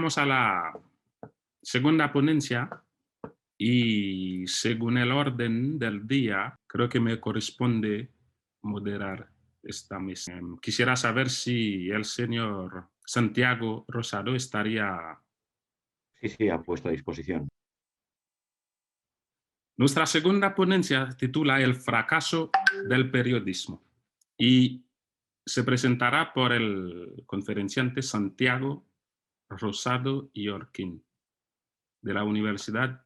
pasamos a la segunda ponencia y según el orden del día, creo que me corresponde moderar esta mesa. Quisiera saber si el señor Santiago Rosado estaría. Sí, sí, ha puesto a disposición. Nuestra segunda ponencia titula El fracaso del periodismo y se presentará por el conferenciante Santiago Rosado y Orquín de la Universidad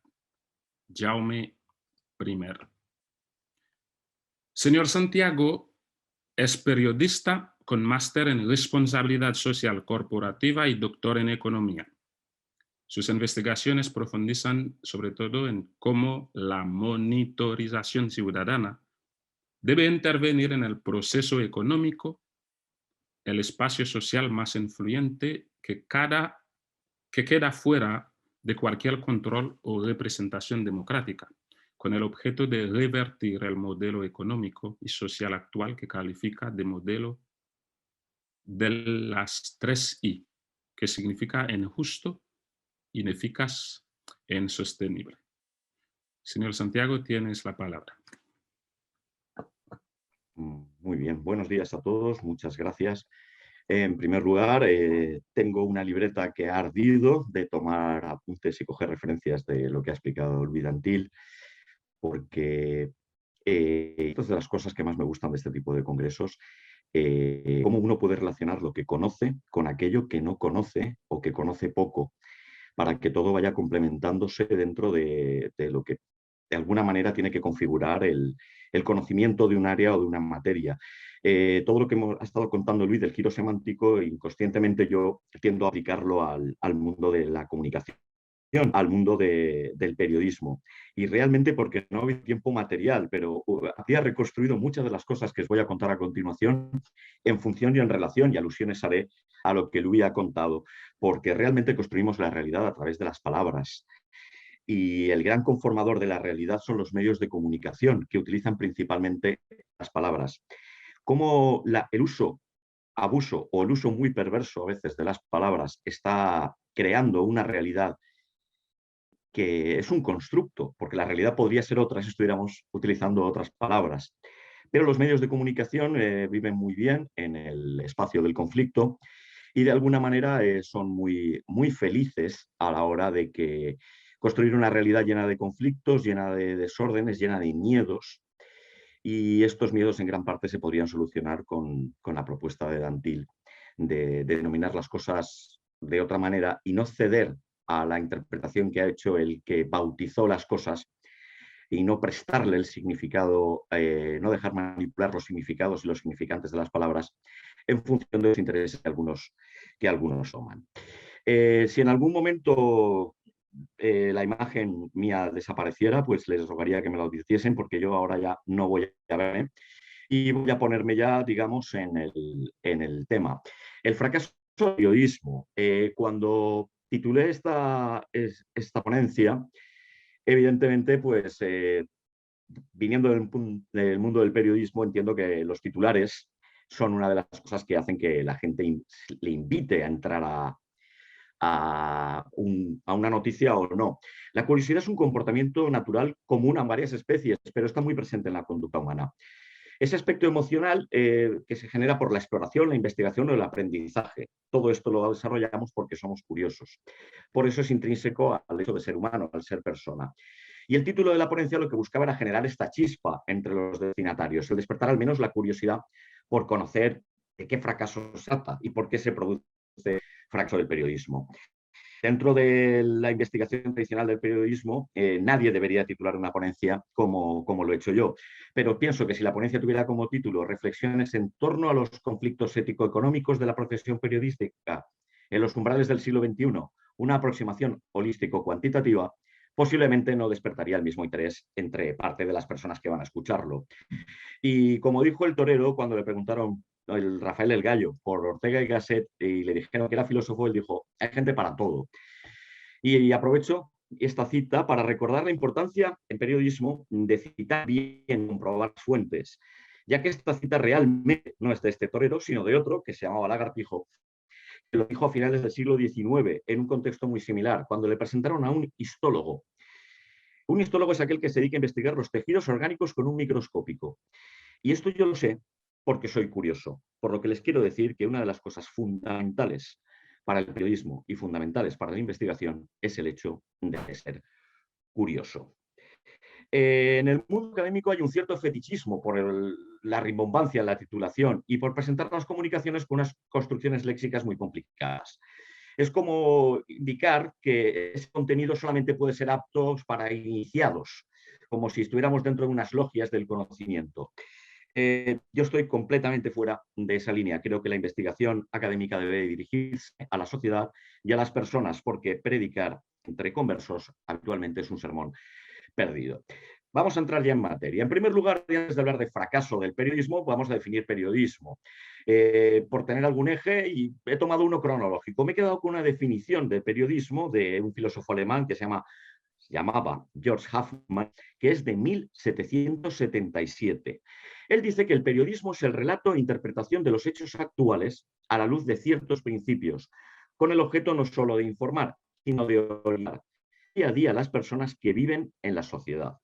Jaume I. Señor Santiago es periodista con máster en responsabilidad social corporativa y doctor en economía. Sus investigaciones profundizan sobre todo en cómo la monitorización ciudadana debe intervenir en el proceso económico, el espacio social más influyente que queda fuera de cualquier control o representación democrática, con el objeto de revertir el modelo económico y social actual que califica de modelo de las 3 I, que significa injusto, ineficaz e insostenible. Señor Santiago, tienes la palabra. Muy bien, buenos días a todos, muchas gracias. En primer lugar, tengo una libreta que ha ardido de tomar apuntes y coger referencias de lo que ha explicado Luis Dantil, porque estas de las cosas que más me gustan de este tipo de congresos, cómo uno puede relacionar lo que conoce con aquello que no conoce o que conoce poco, para que todo vaya complementándose dentro de lo que de alguna manera tiene que configurar el conocimiento de un área o de una materia. Todo lo que ha estado contando Luis del giro semántico, inconscientemente yo tiendo a aplicarlo al mundo de la comunicación, al mundo del periodismo. Y realmente porque no había tiempo material, pero había reconstruido muchas de las cosas que os voy a contar a continuación en función y en relación, y alusiones haré a lo que Luis ha contado, porque realmente construimos la realidad a través de las palabras. Y el gran conformador de la realidad son los medios de comunicación, que utilizan principalmente las palabras. Cómo el uso, abuso o el uso muy perverso a veces de las palabras está creando una realidad que es un constructo, porque la realidad podría ser otra si estuviéramos utilizando otras palabras. Pero los medios de comunicación viven muy bien en el espacio del conflicto y de alguna manera son muy, muy felices a la hora de que construir una realidad llena de conflictos, llena de desórdenes, llena de miedos. Y estos miedos en gran parte se podrían solucionar con la propuesta de Dantil de denominar las cosas de otra manera y no ceder a la interpretación que ha hecho el que bautizó las cosas y no prestarle el significado, no dejar manipular los significados y los significantes de las palabras en función de los intereses que algunos toman. Si en algún momento la imagen mía desapareciera, pues les rogaría que me lo advirtiesen porque yo ahora ya no voy a verme y voy a ponerme ya, digamos, en el tema. El fracaso del periodismo. Cuando titulé esta ponencia, evidentemente, pues viniendo del mundo del periodismo, entiendo que los titulares son una de las cosas que hacen que la gente le invite a entrar a una noticia o no. La curiosidad es un comportamiento natural común a varias especies, pero está muy presente en la conducta humana. Ese aspecto emocional que se genera por la exploración, la investigación o el aprendizaje. Todo esto lo desarrollamos porque somos curiosos. Por eso es intrínseco al hecho de ser humano, al ser persona. Y el título de la ponencia lo que buscaba era generar esta chispa entre los destinatarios, el despertar al menos la curiosidad por conocer de qué fracaso se trata y por qué se produce este fracaso del periodismo. Dentro de la investigación tradicional del periodismo, nadie debería titular una ponencia como lo he hecho yo. Pero pienso que si la ponencia tuviera como título Reflexiones en torno a los conflictos ético-económicos de la profesión periodística en los umbrales del siglo XXI, una aproximación holístico-cuantitativa, posiblemente no despertaría el mismo interés entre parte de las personas que van a escucharlo. Y como dijo el torero cuando le preguntaron el Rafael el Gallo por Ortega y Gasset y le dijeron que era filósofo, él dijo, hay gente para todo. Y aprovecho esta cita para recordar la importancia en periodismo de citar bien, comprobar fuentes, ya que esta cita realmente no es de este torero, sino de otro que se llamaba Lagartijo que lo dijo a finales del siglo XIX, en un contexto muy similar, cuando le presentaron a un histólogo. Un histólogo es aquel que se dedica a investigar los tejidos orgánicos con un microscópico. Y esto yo lo sé porque soy curioso, por lo que les quiero decir que una de las cosas fundamentales para el periodismo y fundamentales para la investigación es el hecho de ser curioso. En el mundo académico hay un cierto fetichismo por la rimbombancia en la titulación y por presentar las comunicaciones con unas construcciones léxicas muy complicadas. Es como indicar que ese contenido solamente puede ser apto para iniciados, como si estuviéramos dentro de unas logias del conocimiento. Yo estoy completamente fuera de esa línea. Creo que la investigación académica debe dirigirse a la sociedad y a las personas, porque predicar entre conversos habitualmente es un sermón perdido. Vamos a entrar ya en materia. En primer lugar, antes de hablar de fracaso del periodismo, vamos a definir periodismo. Por tener algún eje, y he tomado uno cronológico. Me he quedado con una definición de periodismo de un filósofo alemán que se llamaba George Huffman, que es de 1777. Él dice que el periodismo es el relato e interpretación de los hechos actuales a la luz de ciertos principios, con el objeto no solo de informar, sino de orientar día a día a las personas que viven en la sociedad.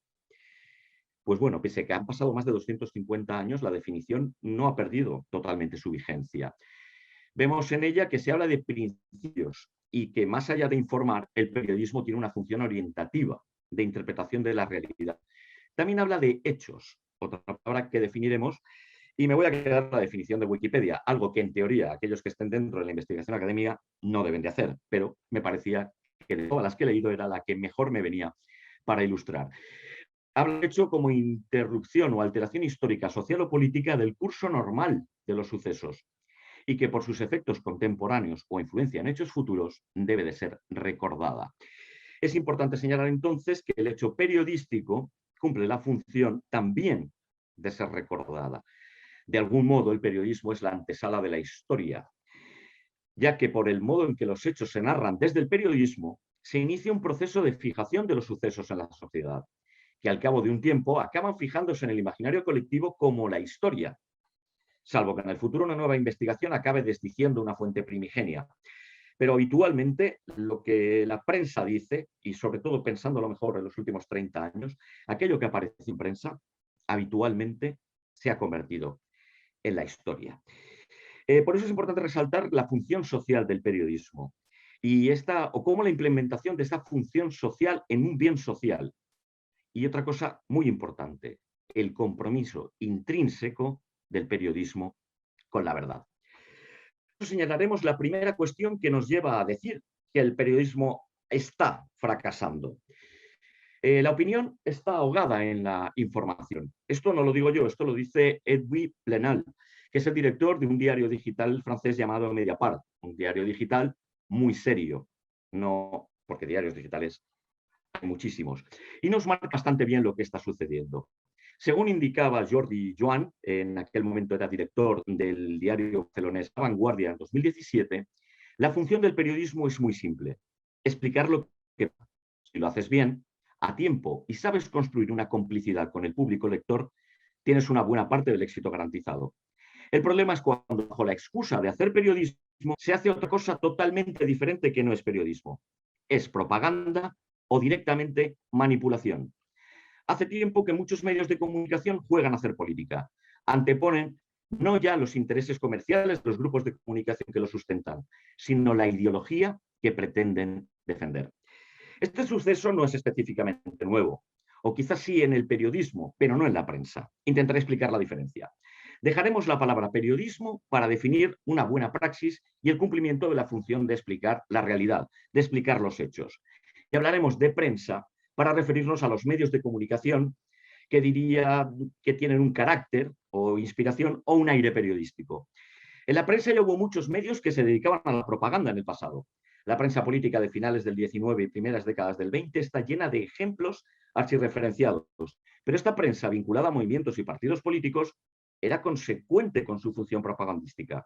Pues bueno, pese a que han pasado más de 250 años, la definición no ha perdido totalmente su vigencia. Vemos en ella que se habla de principios y que más allá de informar, el periodismo tiene una función orientativa de interpretación de la realidad. También habla de hechos, otra palabra que definiremos, y me voy a quedar con la definición de Wikipedia, algo que en teoría aquellos que estén dentro de la investigación académica no deben de hacer, pero me parecía que de todas las que he leído era la que mejor me venía para ilustrar. Habla de hecho como interrupción o alteración histórica, social o política del curso normal de los sucesos, y que por sus efectos contemporáneos o influencia en hechos futuros debe de ser recordada. Es importante señalar entonces que el hecho periodístico cumple la función también de ser recordada. De algún modo, el periodismo es la antesala de la historia, ya que por el modo en que los hechos se narran desde el periodismo, se inicia un proceso de fijación de los sucesos en la sociedad, que al cabo de un tiempo acaban fijándose en el imaginario colectivo como la historia, salvo que en el futuro una nueva investigación acabe desdiciendo una fuente primigenia. Pero habitualmente lo que la prensa dice, y sobre todo pensando a lo mejor en los últimos 30 años, aquello que aparece en prensa habitualmente se ha convertido en la historia. Por eso es importante resaltar la función social del periodismo y cómo la implementación de esta función social en un bien social. Y otra cosa muy importante, el compromiso intrínseco del periodismo con la verdad. Señalaremos la primera cuestión que nos lleva a decir que el periodismo está fracasando. La opinión está ahogada en la información. Esto no lo digo yo, esto lo dice Edwy Plenel, que es el director de un diario digital francés llamado Mediapart, un diario digital muy serio, no porque diarios digitales hay muchísimos, y nos marca bastante bien lo que está sucediendo. Según indicaba Jordi Joan, en aquel momento era director del diario barcelonés La Vanguardia en 2017, la función del periodismo es muy simple: explicar lo que, si lo haces bien, a tiempo y sabes construir una complicidad con el público lector, tienes una buena parte del éxito garantizado. El problema es cuando, bajo la excusa de hacer periodismo, se hace otra cosa totalmente diferente que no es periodismo. Es propaganda o directamente manipulación. Hace tiempo que muchos medios de comunicación juegan a hacer política. Anteponen no ya los intereses comerciales de los grupos de comunicación que lo sustentan, sino la ideología que pretenden defender. Este suceso no es específicamente nuevo, o quizás sí en el periodismo, pero no en la prensa. Intentaré explicar la diferencia. Dejaremos la palabra periodismo para definir una buena praxis y el cumplimiento de la función de explicar la realidad, de explicar los hechos. Y hablaremos de prensa para referirnos a los medios de comunicación que diría que tienen un carácter o inspiración o un aire periodístico. En la prensa ya hubo muchos medios que se dedicaban a la propaganda en el pasado. La prensa política de finales del 19 y primeras décadas del 20 está llena de ejemplos archirreferenciados, pero esta prensa vinculada a movimientos y partidos políticos era consecuente con su función propagandística.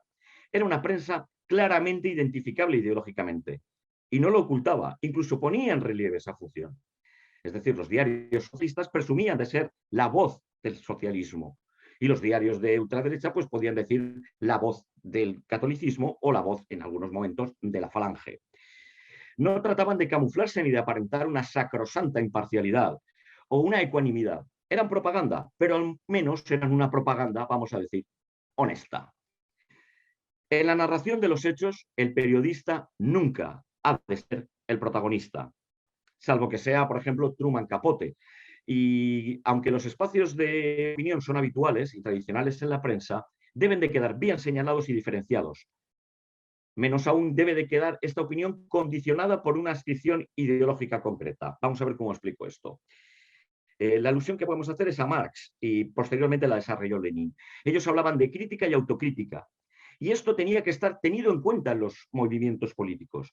Era una prensa claramente identificable ideológicamente y no lo ocultaba, incluso ponía en relieve esa función. Es decir, los diarios socialistas presumían de ser la voz del socialismo Y los diarios de ultraderecha pues, podían decir la voz del catolicismo o la voz, en algunos momentos, de la falange. No trataban de camuflarse ni de aparentar una sacrosanta imparcialidad o una ecuanimidad. Eran propaganda, pero al menos eran una propaganda, vamos a decir, honesta. En la narración de los hechos, el periodista nunca ha de ser el protagonista, salvo que sea, por ejemplo, Truman Capote. Y aunque los espacios de opinión son habituales y tradicionales en la prensa, deben de quedar bien señalados y diferenciados. Menos aún debe de quedar esta opinión condicionada por una adscripción ideológica concreta. Vamos a ver cómo explico esto. La alusión que podemos hacer es a Marx y posteriormente la desarrolló Lenin. Ellos hablaban de crítica y autocrítica. Y esto tenía que estar tenido en cuenta en los movimientos políticos.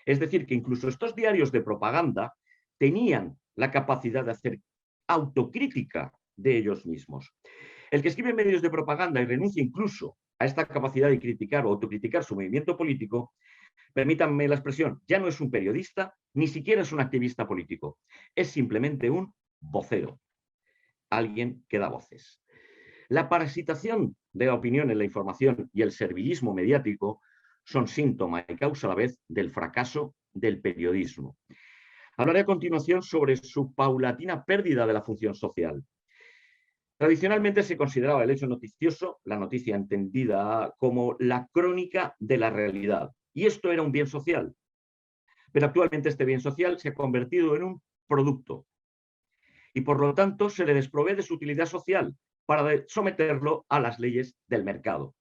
Es decir, que incluso estos diarios de propaganda tenían la capacidad de hacer autocrítica de ellos mismos. El que escribe medios de propaganda y renuncia incluso a esta capacidad de criticar o autocriticar su movimiento político, permítanme la expresión, ya no es un periodista, ni siquiera es un activista político, es simplemente un vocero, alguien que da voces. La parasitación de la opinión en la información y el servilismo mediático son síntoma y causa a la vez del fracaso del periodismo. Hablaré a continuación sobre su paulatina pérdida de la función social. Tradicionalmente se consideraba el hecho noticioso, la noticia entendida como la crónica de la realidad, y esto era un bien social. Pero actualmente este bien social se ha convertido en un producto y por lo tanto se le desprovee de su utilidad social para someterlo a las leyes del mercado,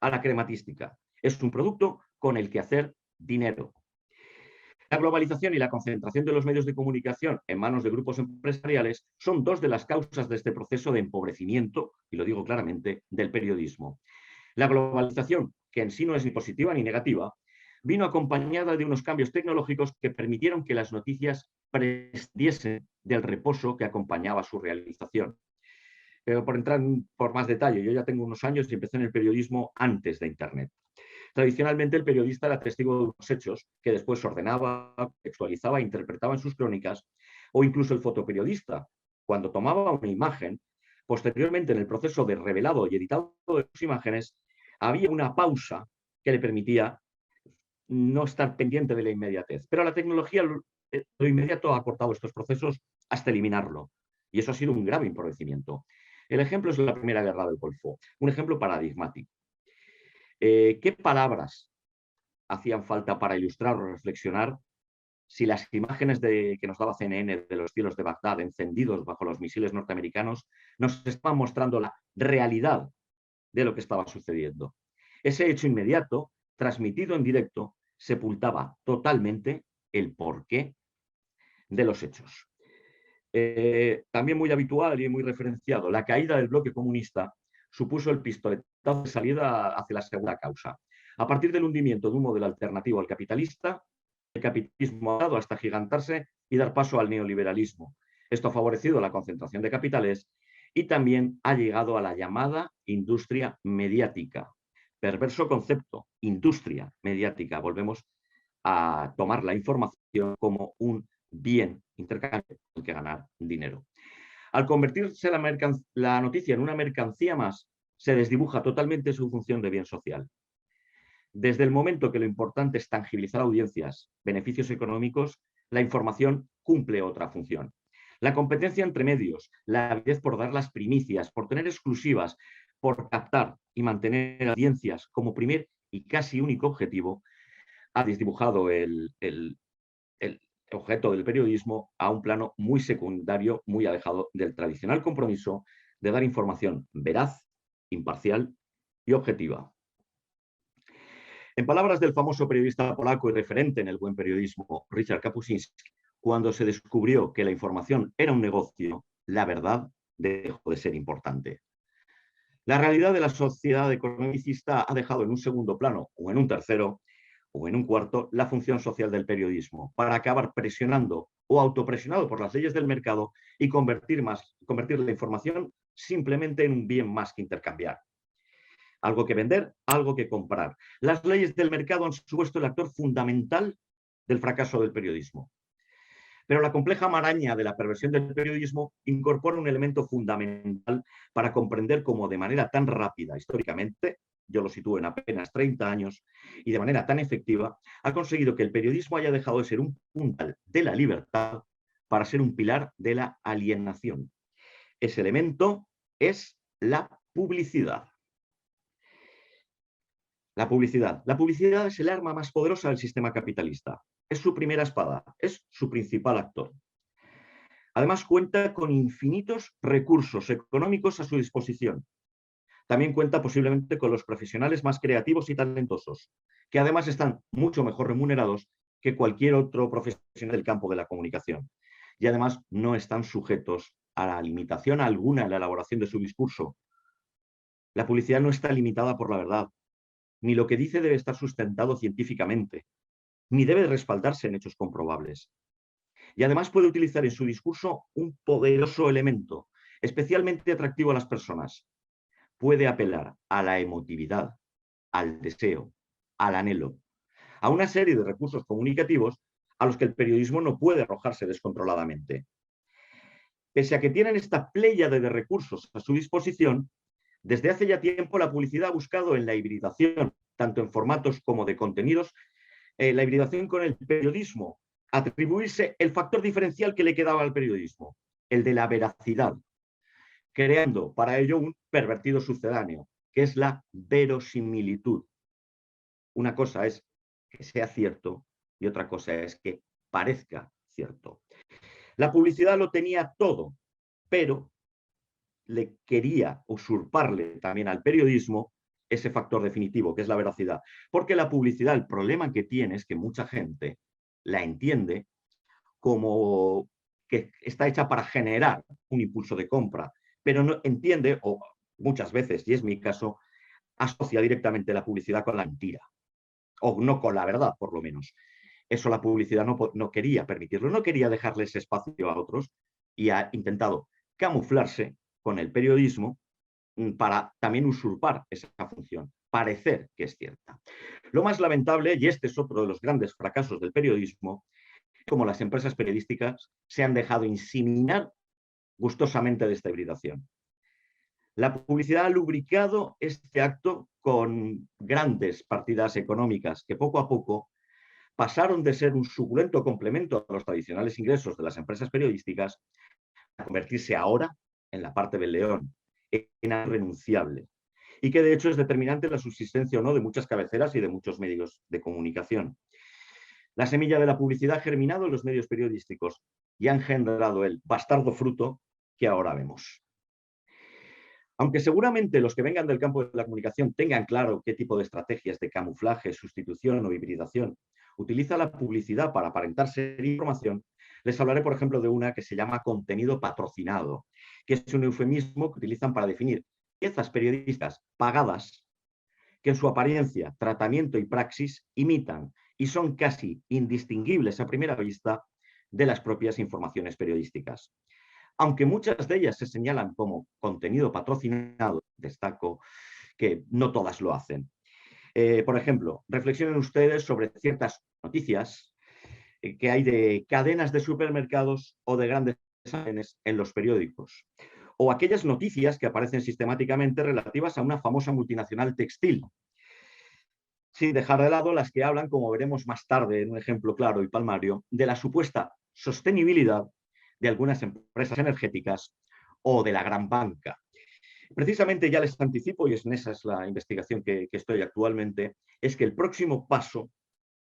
a la crematística. Es un producto con el que hacer dinero. La globalización y la concentración de los medios de comunicación en manos de grupos empresariales son dos de las causas de este proceso de empobrecimiento, y lo digo claramente, del periodismo. La globalización, que en sí no es ni positiva ni negativa, vino acompañada de unos cambios tecnológicos que permitieron que las noticias prescindiesen del reposo que acompañaba su realización. Pero por entrar por más detalle, yo ya tengo unos años y empecé en el periodismo antes de Internet. Tradicionalmente el periodista era testigo de unos hechos que después ordenaba, textualizaba e interpretaba en sus crónicas, o incluso el fotoperiodista, cuando tomaba una imagen, posteriormente en el proceso de revelado y editado de sus imágenes, había una pausa que le permitía no estar pendiente de la inmediatez. Pero la tecnología, lo inmediato, ha cortado estos procesos hasta eliminarlo. Y eso ha sido un grave empobrecimiento. El ejemplo es la Primera Guerra del Golfo, un ejemplo paradigmático. ¿Qué palabras hacían falta para ilustrar o reflexionar si las imágenes que nos daba CNN de los cielos de Bagdad encendidos bajo los misiles norteamericanos nos estaban mostrando la realidad de lo que estaba sucediendo? Ese hecho inmediato, transmitido en directo, sepultaba totalmente el porqué de los hechos. También muy habitual y muy referenciado, la caída del bloque comunista supuso el pistoletazo de salida hacia la segunda causa. A partir del hundimiento de un modelo alternativo al capitalista, el capitalismo ha dado hasta gigantarse y dar paso al neoliberalismo. Esto ha favorecido la concentración de capitales y también ha llegado a la llamada industria mediática. Perverso concepto, industria mediática. Volvemos a tomar la información como un bien intercambiable en el que ganar dinero. Al convertirse la noticia en una mercancía más, se desdibuja totalmente su función de bien social. Desde el momento que lo importante es tangibilizar audiencias, beneficios económicos, la información cumple otra función. La competencia entre medios, la avidez por dar las primicias, por tener exclusivas, por captar y mantener audiencias como primer y casi único objetivo, ha desdibujado el objeto del periodismo a un plano muy secundario, muy alejado del tradicional compromiso de dar información veraz, imparcial y objetiva. En palabras del famoso periodista polaco y referente en el buen periodismo, Richard Kapuscinski, cuando se descubrió que la información era un negocio, la verdad dejó de ser importante. La realidad de la sociedad economicista ha dejado en un segundo plano, o en un tercero, o en un cuarto, la función social del periodismo, para acabar presionando o autopresionado por las leyes del mercado y convertir la información simplemente en un bien más que intercambiar. Algo que vender, algo que comprar. Las leyes del mercado han supuesto el actor fundamental del fracaso del periodismo. Pero la compleja maraña de la perversión del periodismo incorpora un elemento fundamental para comprender cómo de manera tan rápida históricamente, yo lo sitúo en apenas 30 años, y de manera tan efectiva, ha conseguido que el periodismo haya dejado de ser un puntal de la libertad para ser un pilar de la alienación. Ese elemento es la publicidad. La publicidad. La publicidad es el arma más poderosa del sistema capitalista. Es su primera espada, es su principal actor. Además, cuenta con infinitos recursos económicos a su disposición. También cuenta posiblemente con los profesionales más creativos y talentosos, que además están mucho mejor remunerados que cualquier otro profesional del campo de la comunicación. Y además no están sujetos a la limitación alguna en la elaboración de su discurso. La publicidad no está limitada por la verdad, ni lo que dice debe estar sustentado científicamente, ni debe respaldarse en hechos comprobables. Y además puede utilizar en su discurso un poderoso elemento, especialmente atractivo a las personas. Puede apelar a la emotividad, al deseo, al anhelo, a una serie de recursos comunicativos a los que el periodismo no puede arrojarse descontroladamente. Pese a que tienen esta pléyade de recursos a su disposición, desde hace ya tiempo la publicidad ha buscado en la hibridación, tanto en formatos como de contenidos, la hibridación con el periodismo, atribuirse el factor diferencial que le quedaba al periodismo, el de la veracidad, creando para ello un pervertido sucedáneo, que es la verosimilitud. Una cosa es que sea cierto y otra cosa es que parezca cierto. La publicidad lo tenía todo, pero le quería usurparle también al periodismo ese factor definitivo, que es la veracidad. Porque la publicidad, el problema que tiene es que mucha gente la entiende como que está hecha para generar un impulso de compra, pero no entiende, o muchas veces, y es mi caso, asocia directamente la publicidad con la mentira, o no con la verdad, por lo menos. Eso la publicidad no quería permitirlo, no quería dejarle ese espacio a otros y ha intentado camuflarse con el periodismo para también usurpar esa función, parecer que es cierta. Lo más lamentable, y este es otro de los grandes fracasos del periodismo, como las empresas periodísticas se han dejado inseminar gustosamente de esta hibridación. La publicidad ha lubricado este acto con grandes partidas económicas que poco a poco pasaron de ser un suculento complemento a los tradicionales ingresos de las empresas periodísticas a convertirse ahora en la parte del león, en algo renunciable, y que de hecho es determinante la subsistencia o no de muchas cabeceras y de muchos medios de comunicación. La semilla de la publicidad ha germinado en los medios periodísticos y ha engendrado el bastardo fruto que ahora vemos. Aunque seguramente los que vengan del campo de la comunicación tengan claro qué tipo de estrategias de camuflaje, sustitución o hibridación utiliza la publicidad para aparentar ser información, les hablaré, por ejemplo, de una que se llama contenido patrocinado, que es un eufemismo que utilizan para definir piezas periodísticas pagadas que en su apariencia, tratamiento y praxis imitan y son casi indistinguibles a primera vista de las propias informaciones periodísticas. Aunque muchas de ellas se señalan como contenido patrocinado, destaco que no todas lo hacen. Por ejemplo, reflexionen ustedes sobre ciertas noticias que hay de cadenas de supermercados o de grandes almacenes en los periódicos, o aquellas noticias que aparecen sistemáticamente relativas a una famosa multinacional textil, sin dejar de lado las que hablan, como veremos más tarde en un ejemplo claro y palmario, de la supuesta sostenibilidad de algunas empresas energéticas o de la gran banca. Precisamente ya les anticipo, y esa es la investigación que estoy actualmente, es que el próximo paso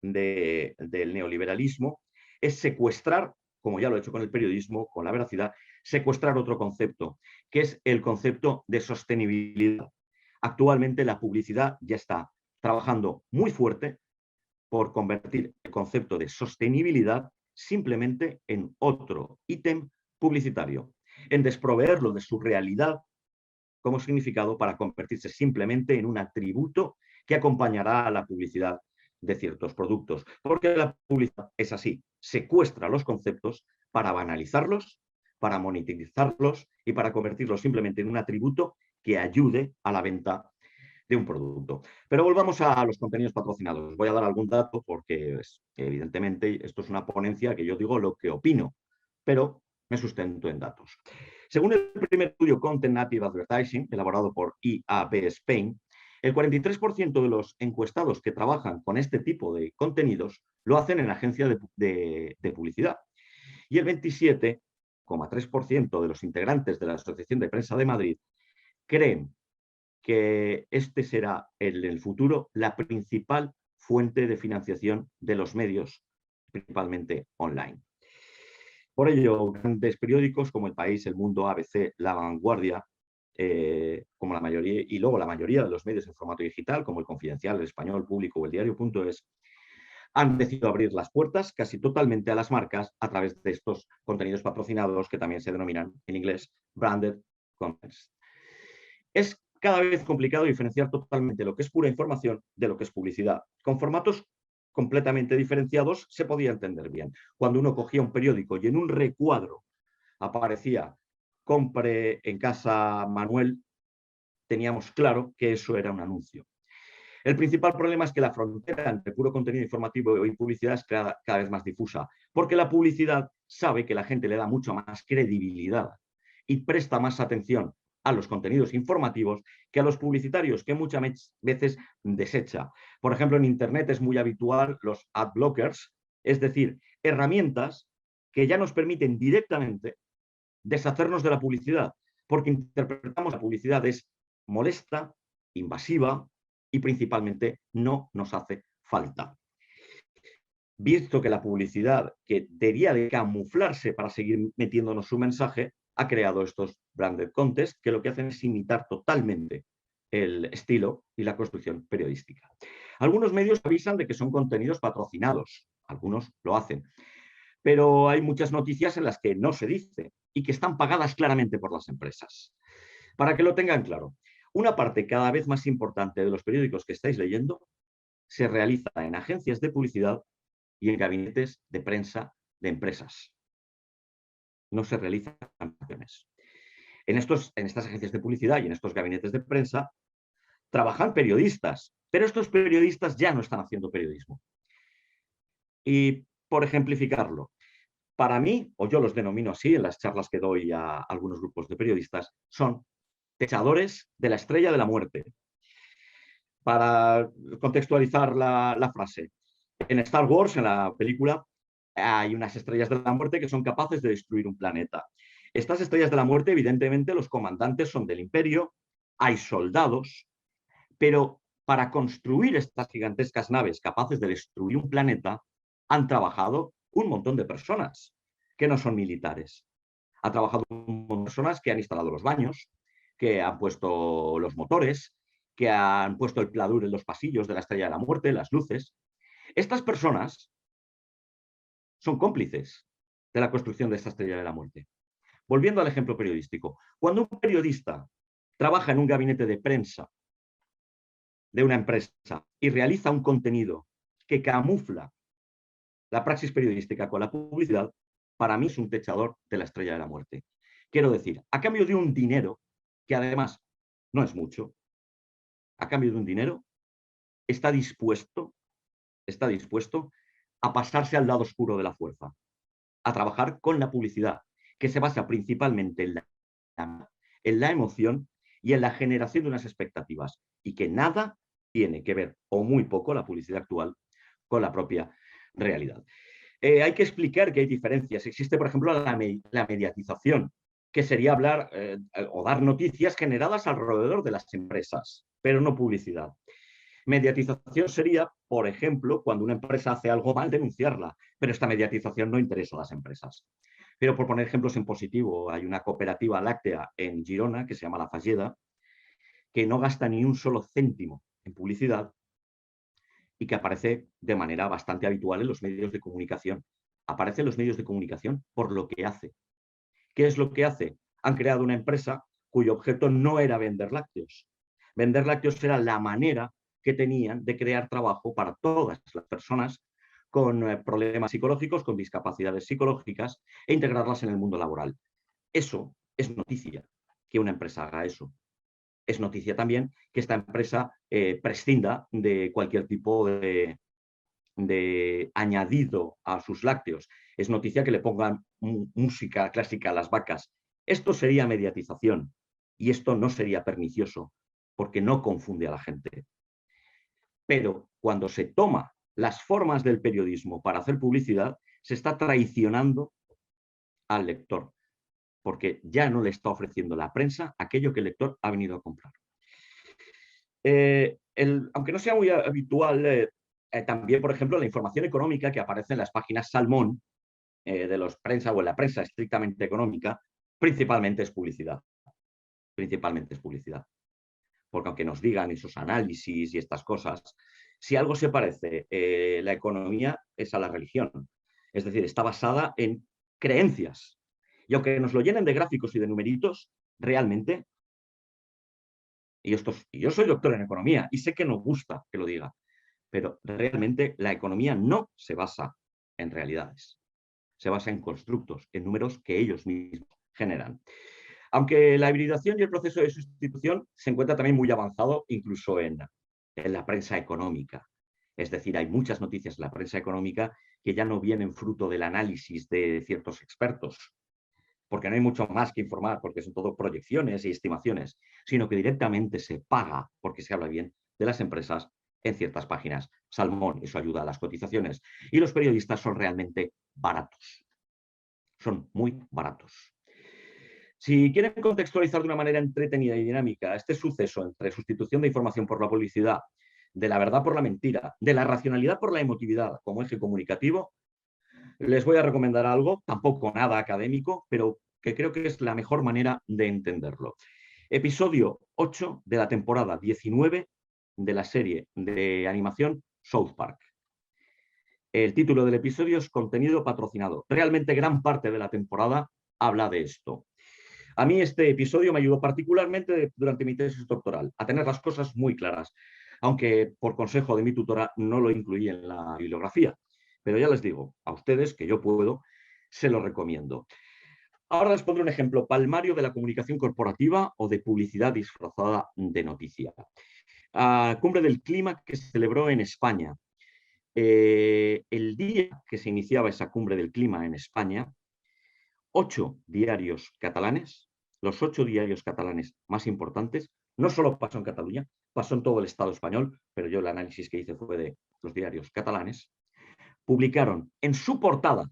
del neoliberalismo es secuestrar, como ya lo he hecho con el periodismo, con la veracidad, secuestrar otro concepto, que es el concepto de sostenibilidad. Actualmente la publicidad ya está trabajando muy fuerte por convertir el concepto de sostenibilidad simplemente en otro ítem publicitario, en desproveerlo de su realidad como significado para convertirse simplemente en un atributo que acompañará a la publicidad de ciertos productos. Porque la publicidad es así, secuestra los conceptos para banalizarlos, para monetizarlos y para convertirlos simplemente en un atributo que ayude a la venta de un producto. Pero volvamos a los contenidos patrocinados. Voy a dar algún dato porque, evidentemente, esto es una ponencia que yo digo lo que opino, pero me sustento en datos. Según el primer estudio Content Native Advertising, elaborado por IAB Spain, el 43% de los encuestados que trabajan con este tipo de contenidos lo hacen en agencias de publicidad. Y el 27,3% de los integrantes de la Asociación de Prensa de Madrid creen que este será en el futuro la principal fuente de financiación de los medios, principalmente online. Por ello, grandes periódicos como El País, El Mundo, ABC, La Vanguardia, como la mayoría, y luego la mayoría de los medios en formato digital, como El Confidencial, El Español, Público o El Diario.es, han decidido abrir las puertas casi totalmente a las marcas a través de estos contenidos patrocinados que también se denominan en inglés branded content. Es cada vez complicado diferenciar totalmente lo que es pura información de lo que es publicidad. Con formatos completamente diferenciados se podía entender bien. Cuando uno cogía un periódico y en un recuadro aparecía compre en casa Manuel, teníamos claro que eso era un anuncio. El principal problema es que la frontera entre puro contenido informativo y publicidad es cada vez más difusa, porque la publicidad sabe que la gente le da mucha más credibilidad y presta más atención a los contenidos informativos que a los publicitarios, que muchas veces desecha. Por ejemplo, en Internet es muy habitual los ad blockers, es decir, herramientas que ya nos permiten directamente deshacernos de la publicidad, porque interpretamos la publicidad es molesta, invasiva y principalmente no nos hace falta. Visto que la publicidad, que debería de camuflarse para seguir metiéndonos su mensaje, ha creado estos branded contests que lo que hacen es imitar totalmente el estilo y la construcción periodística. Algunos medios avisan de que son contenidos patrocinados, algunos lo hacen, pero hay muchas noticias en las que no se dice y que están pagadas claramente por las empresas. Para que lo tengan claro, una parte cada vez más importante de los periódicos que estáis leyendo se realiza en agencias de publicidad y en gabinetes de prensa de empresas. No se realizan campañas. En estas agencias de publicidad y en estos gabinetes de prensa trabajan periodistas, pero estos periodistas ya no están haciendo periodismo. Y por ejemplificarlo, para mí, o yo los denomino así en las charlas que doy a algunos grupos de periodistas, son techadores de la estrella de la muerte. Para contextualizar la frase, en Star Wars, en la película, hay unas estrellas de la muerte que son capaces de destruir un planeta. Estas estrellas de la muerte, evidentemente, los comandantes son del Imperio, hay soldados, pero para construir estas gigantescas naves capaces de destruir un planeta, han trabajado un montón de personas que no son militares. Ha trabajado un montón de personas que han instalado los baños, que han puesto los motores, que han puesto el pladur en los pasillos de la Estrella de la Muerte, las luces. Estas personas son cómplices de la construcción de esta Estrella de la Muerte. Volviendo al ejemplo periodístico, cuando un periodista trabaja en un gabinete de prensa de una empresa y realiza un contenido que camufla la praxis periodística con la publicidad, para mí es un techador de la Estrella de la Muerte. Quiero decir, a cambio de un dinero, que además no es mucho, a cambio de un dinero, está dispuesto a pasarse al lado oscuro de la fuerza, a trabajar con la publicidad, que se basa principalmente en la emoción y en la generación de unas expectativas, y que nada tiene que ver, o muy poco, la publicidad actual con la propia realidad. Hay que explicar que hay diferencias. Existe, por ejemplo, la mediatización, que sería hablar o dar noticias generadas alrededor de las empresas, pero no publicidad. Mediatización sería, por ejemplo, cuando una empresa hace algo mal, denunciarla, pero esta mediatización no interesa a las empresas. Pero por poner ejemplos en positivo, hay una cooperativa láctea en Girona que se llama La Falleda, que no gasta ni un solo céntimo en publicidad y que aparece de manera bastante habitual en los medios de comunicación. Aparece en los medios de comunicación por lo que hace. ¿Qué es lo que hace? Han creado una empresa cuyo objeto no era vender lácteos. Vender lácteos era la manera que tenían de crear trabajo para todas las personas con problemas psicológicos, con discapacidades psicológicas e integrarlas en el mundo laboral. Eso es noticia, que una empresa haga eso. Es noticia también que esta empresa prescinda de cualquier tipo de añadido a sus lácteos. Es noticia que le pongan música clásica a las vacas. Esto sería mediatización y esto no sería pernicioso porque no confunde a la gente. Pero cuando se toma las formas del periodismo para hacer publicidad, se está traicionando al lector, porque ya no le está ofreciendo la prensa aquello que el lector ha venido a comprar. Aunque no sea muy habitual, también, por ejemplo, la información económica que aparece en las páginas Salmón de los prensa o en la prensa estrictamente económica, principalmente es publicidad. Principalmente es publicidad. Porque aunque nos digan esos análisis y estas cosas, si algo se parece, la economía es a la religión. Es decir, está basada en creencias. Y aunque nos lo llenen de gráficos y de numeritos, realmente, y yo soy doctor en economía y sé que nos gusta que lo diga, pero realmente la economía no se basa en realidades. Se basa en constructos, en números que ellos mismos generan. Aunque la hibridación y el proceso de sustitución se encuentra también muy avanzado, incluso en la prensa económica. Es decir, hay muchas noticias en la prensa económica que ya no vienen fruto del análisis de ciertos expertos, porque no hay mucho más que informar, porque son todo proyecciones y estimaciones, sino que directamente se paga, porque se habla bien de las empresas en ciertas páginas. Salmón, eso ayuda a las cotizaciones. Y los periodistas son realmente baratos. Son muy baratos. Si quieren contextualizar de una manera entretenida y dinámica este suceso entre sustitución de información por la publicidad, de la verdad por la mentira, de la racionalidad por la emotividad como eje comunicativo, les voy a recomendar algo, tampoco nada académico, pero que creo que es la mejor manera de entenderlo. Episodio 8 de la temporada 19 de la serie de animación South Park. El título del episodio es Contenido patrocinado. Realmente gran parte de la temporada habla de esto. A mí este episodio me ayudó particularmente durante mi tesis doctoral a tener las cosas muy claras, aunque por consejo de mi tutora no lo incluí en la bibliografía. Pero ya les digo a ustedes que yo puedo, se lo recomiendo. Ahora les pondré un ejemplo palmario de la comunicación corporativa o de publicidad disfrazada de noticia. Cumbre del Clima que se celebró en España. El día que se iniciaba esa Cumbre del Clima en España, 8 diarios catalanes, los 8 diarios catalanes más importantes, no solo pasó en Cataluña, pasó en todo el Estado español, pero yo el análisis que hice fue de los diarios catalanes, publicaron en su portada,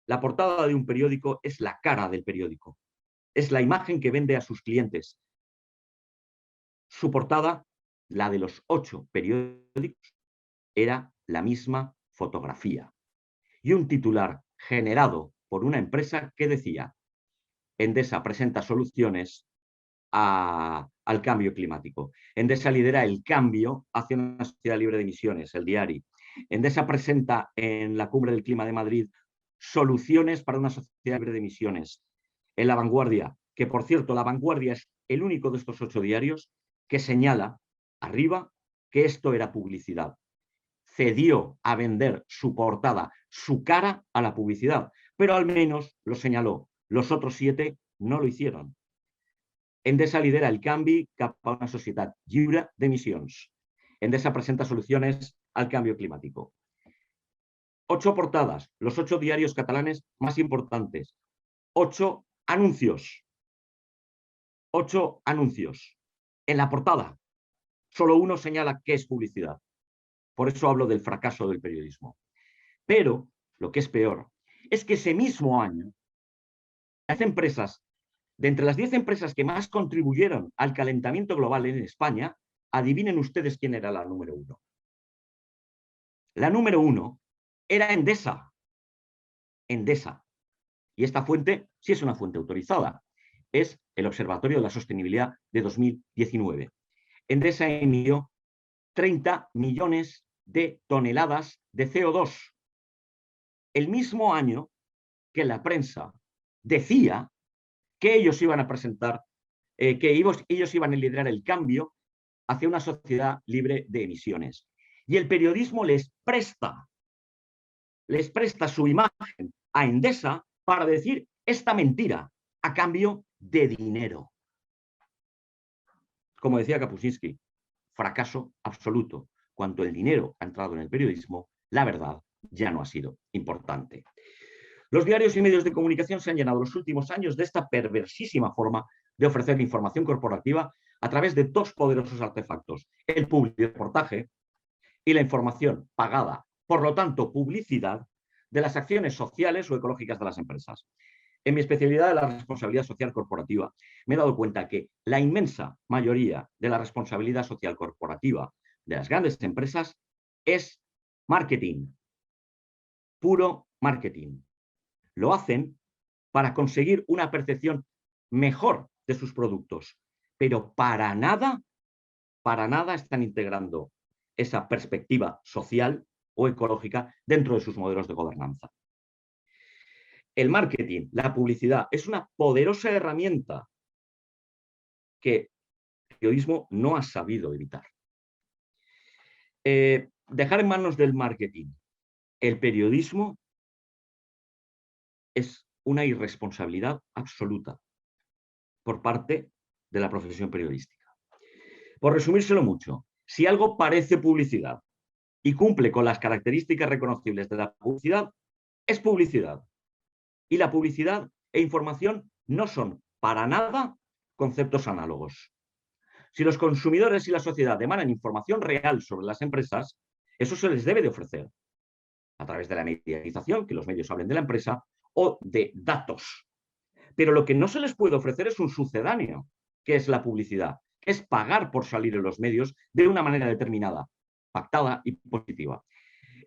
la portada de un periódico es la cara del periódico, es la imagen que vende a sus clientes. Su portada, la de los 8 periódicos, era la misma fotografía. Y un titular generado por una empresa que decía: Endesa presenta soluciones al cambio climático. Endesa lidera el cambio hacia una sociedad libre de emisiones, el diario. Endesa presenta en la Cumbre del Clima de Madrid soluciones para una sociedad libre de emisiones. En La Vanguardia, que por cierto, La Vanguardia es el único de estos 8 diarios que señala arriba que esto era publicidad. Cedió a vender su portada, su cara a la publicidad, pero al menos lo señaló. Los otros 7 no lo hicieron. Endesa lidera el canvi cap a una societat lliure d'emissions. Endesa presenta soluciones al cambio climático. 8 portadas, los 8 diarios catalanes más importantes. 8 anuncios. 8 anuncios. En la portada, solo uno señala que es publicidad. Por eso hablo del fracaso del periodismo. Pero, lo que es peor, es que ese mismo año, las empresas, de entre las 10 empresas que más contribuyeron al calentamiento global en España, adivinen ustedes quién era la número 1. La número 1 era Endesa. Endesa. Y esta fuente sí es una fuente autorizada. Es el Observatorio de la Sostenibilidad de 2019. Endesa emitió 30 millones de toneladas de CO2. El mismo año que la prensa decía que ellos iban a presentar, que ellos iban a liderar el cambio hacia una sociedad libre de emisiones. Y el periodismo les presta su imagen a Endesa para decir esta mentira a cambio de dinero. Como decía Kapuscinski, fracaso absoluto. Cuanto el dinero ha entrado en el periodismo, la verdad ya no ha sido importante. Los diarios y medios de comunicación se han llenado los últimos años de esta perversísima forma de ofrecer información corporativa a través de dos poderosos artefactos: el publireportaje y la información pagada, por lo tanto, publicidad de las acciones sociales o ecológicas de las empresas. En mi especialidad de la responsabilidad social corporativa, me he dado cuenta que la inmensa mayoría de la responsabilidad social corporativa de las grandes empresas es marketing, puro marketing. Lo hacen para conseguir una percepción mejor de sus productos, pero para nada están integrando esa perspectiva social o ecológica dentro de sus modelos de gobernanza. El marketing, la publicidad, es una poderosa herramienta que el periodismo no ha sabido evitar. Dejar en manos del marketing el periodismo es una irresponsabilidad absoluta por parte de la profesión periodística. Por resumírselo mucho, si algo parece publicidad y cumple con las características reconocibles de la publicidad, es publicidad. Y la publicidad e información no son para nada conceptos análogos. Si los consumidores y la sociedad demandan información real sobre las empresas, eso se les debe de ofrecer a través de la mediatización, que los medios hablen de la empresa, o de datos. Pero lo que no se les puede ofrecer es un sucedáneo, que es la publicidad, que es pagar por salir en los medios de una manera determinada, pactada y positiva.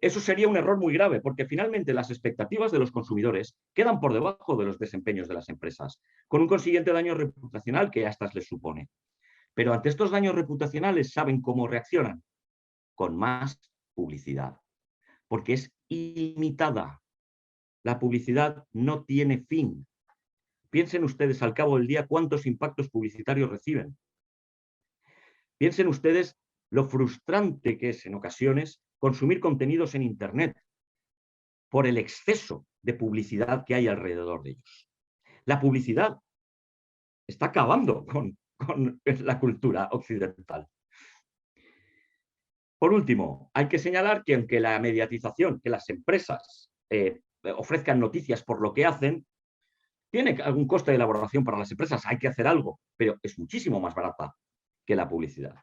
Eso sería un error muy grave, porque finalmente las expectativas de los consumidores quedan por debajo de los desempeños de las empresas, con un consiguiente daño reputacional que a estas les supone. Pero ante estos daños reputacionales, ¿saben cómo reaccionan? Con más publicidad, porque es ilimitada. La publicidad no tiene fin. Piensen ustedes al cabo del día cuántos impactos publicitarios reciben. Piensen ustedes lo frustrante que es en ocasiones consumir contenidos en Internet por el exceso de publicidad que hay alrededor de ellos. La publicidad está acabando con la cultura occidental. Por último, hay que señalar que aunque la mediatización, que las empresas ofrezcan noticias por lo que hacen, tiene algún coste de elaboración para las empresas, hay que hacer algo, pero es muchísimo más barata que la publicidad.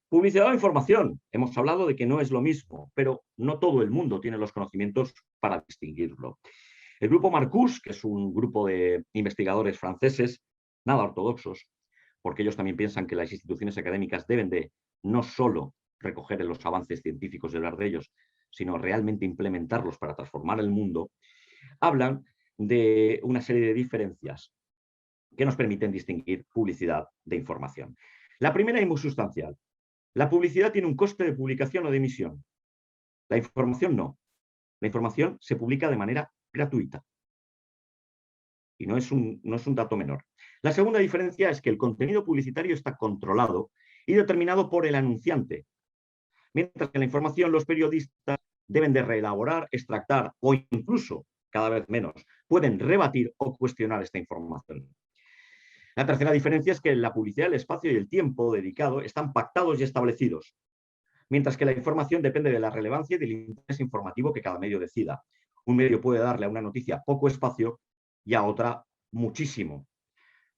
Publicidad o información, hemos hablado de que no es lo mismo, pero no todo el mundo tiene los conocimientos para distinguirlo. El grupo Marcus, que es un grupo de investigadores franceses, nada ortodoxos, porque ellos también piensan que las instituciones académicas deben de no solo recoger los avances científicos y hablar de ellos, sino realmente implementarlos para transformar el mundo, hablan de una serie de diferencias que nos permiten distinguir publicidad de información. La primera y muy sustancial. La publicidad tiene un coste de publicación o de emisión. La información no. La información se publica de manera gratuita. Y no es un dato menor. La segunda diferencia es que el contenido publicitario está controlado y determinado por el anunciante, mientras que la información los periodistas deben de reelaborar, extractar o incluso, cada vez menos, pueden rebatir o cuestionar esta información. La tercera diferencia es que la publicidad, el espacio y el tiempo dedicado están pactados y establecidos, mientras que la información depende de la relevancia y del interés informativo que cada medio decida. Un medio puede darle a una noticia poco espacio y a otra muchísimo.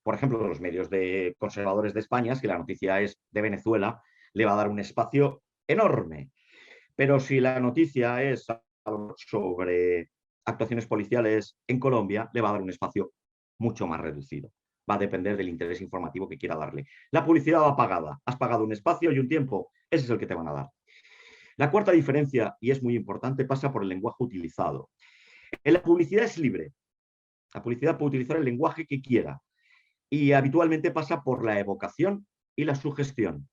Por ejemplo, los medios de conservadores de España, si la noticia es de Venezuela, le va a dar un espacio enorme. Pero si la noticia es sobre actuaciones policiales en Colombia, le va a dar un espacio mucho más reducido. Va a depender del interés informativo que quiera darle. La publicidad va pagada. Has pagado un espacio y un tiempo. Ese es el que te van a dar. La cuarta diferencia, y es muy importante, pasa por el lenguaje utilizado. En la publicidad es libre. La publicidad puede utilizar el lenguaje que quiera. Y habitualmente pasa por la evocación y la sugestión.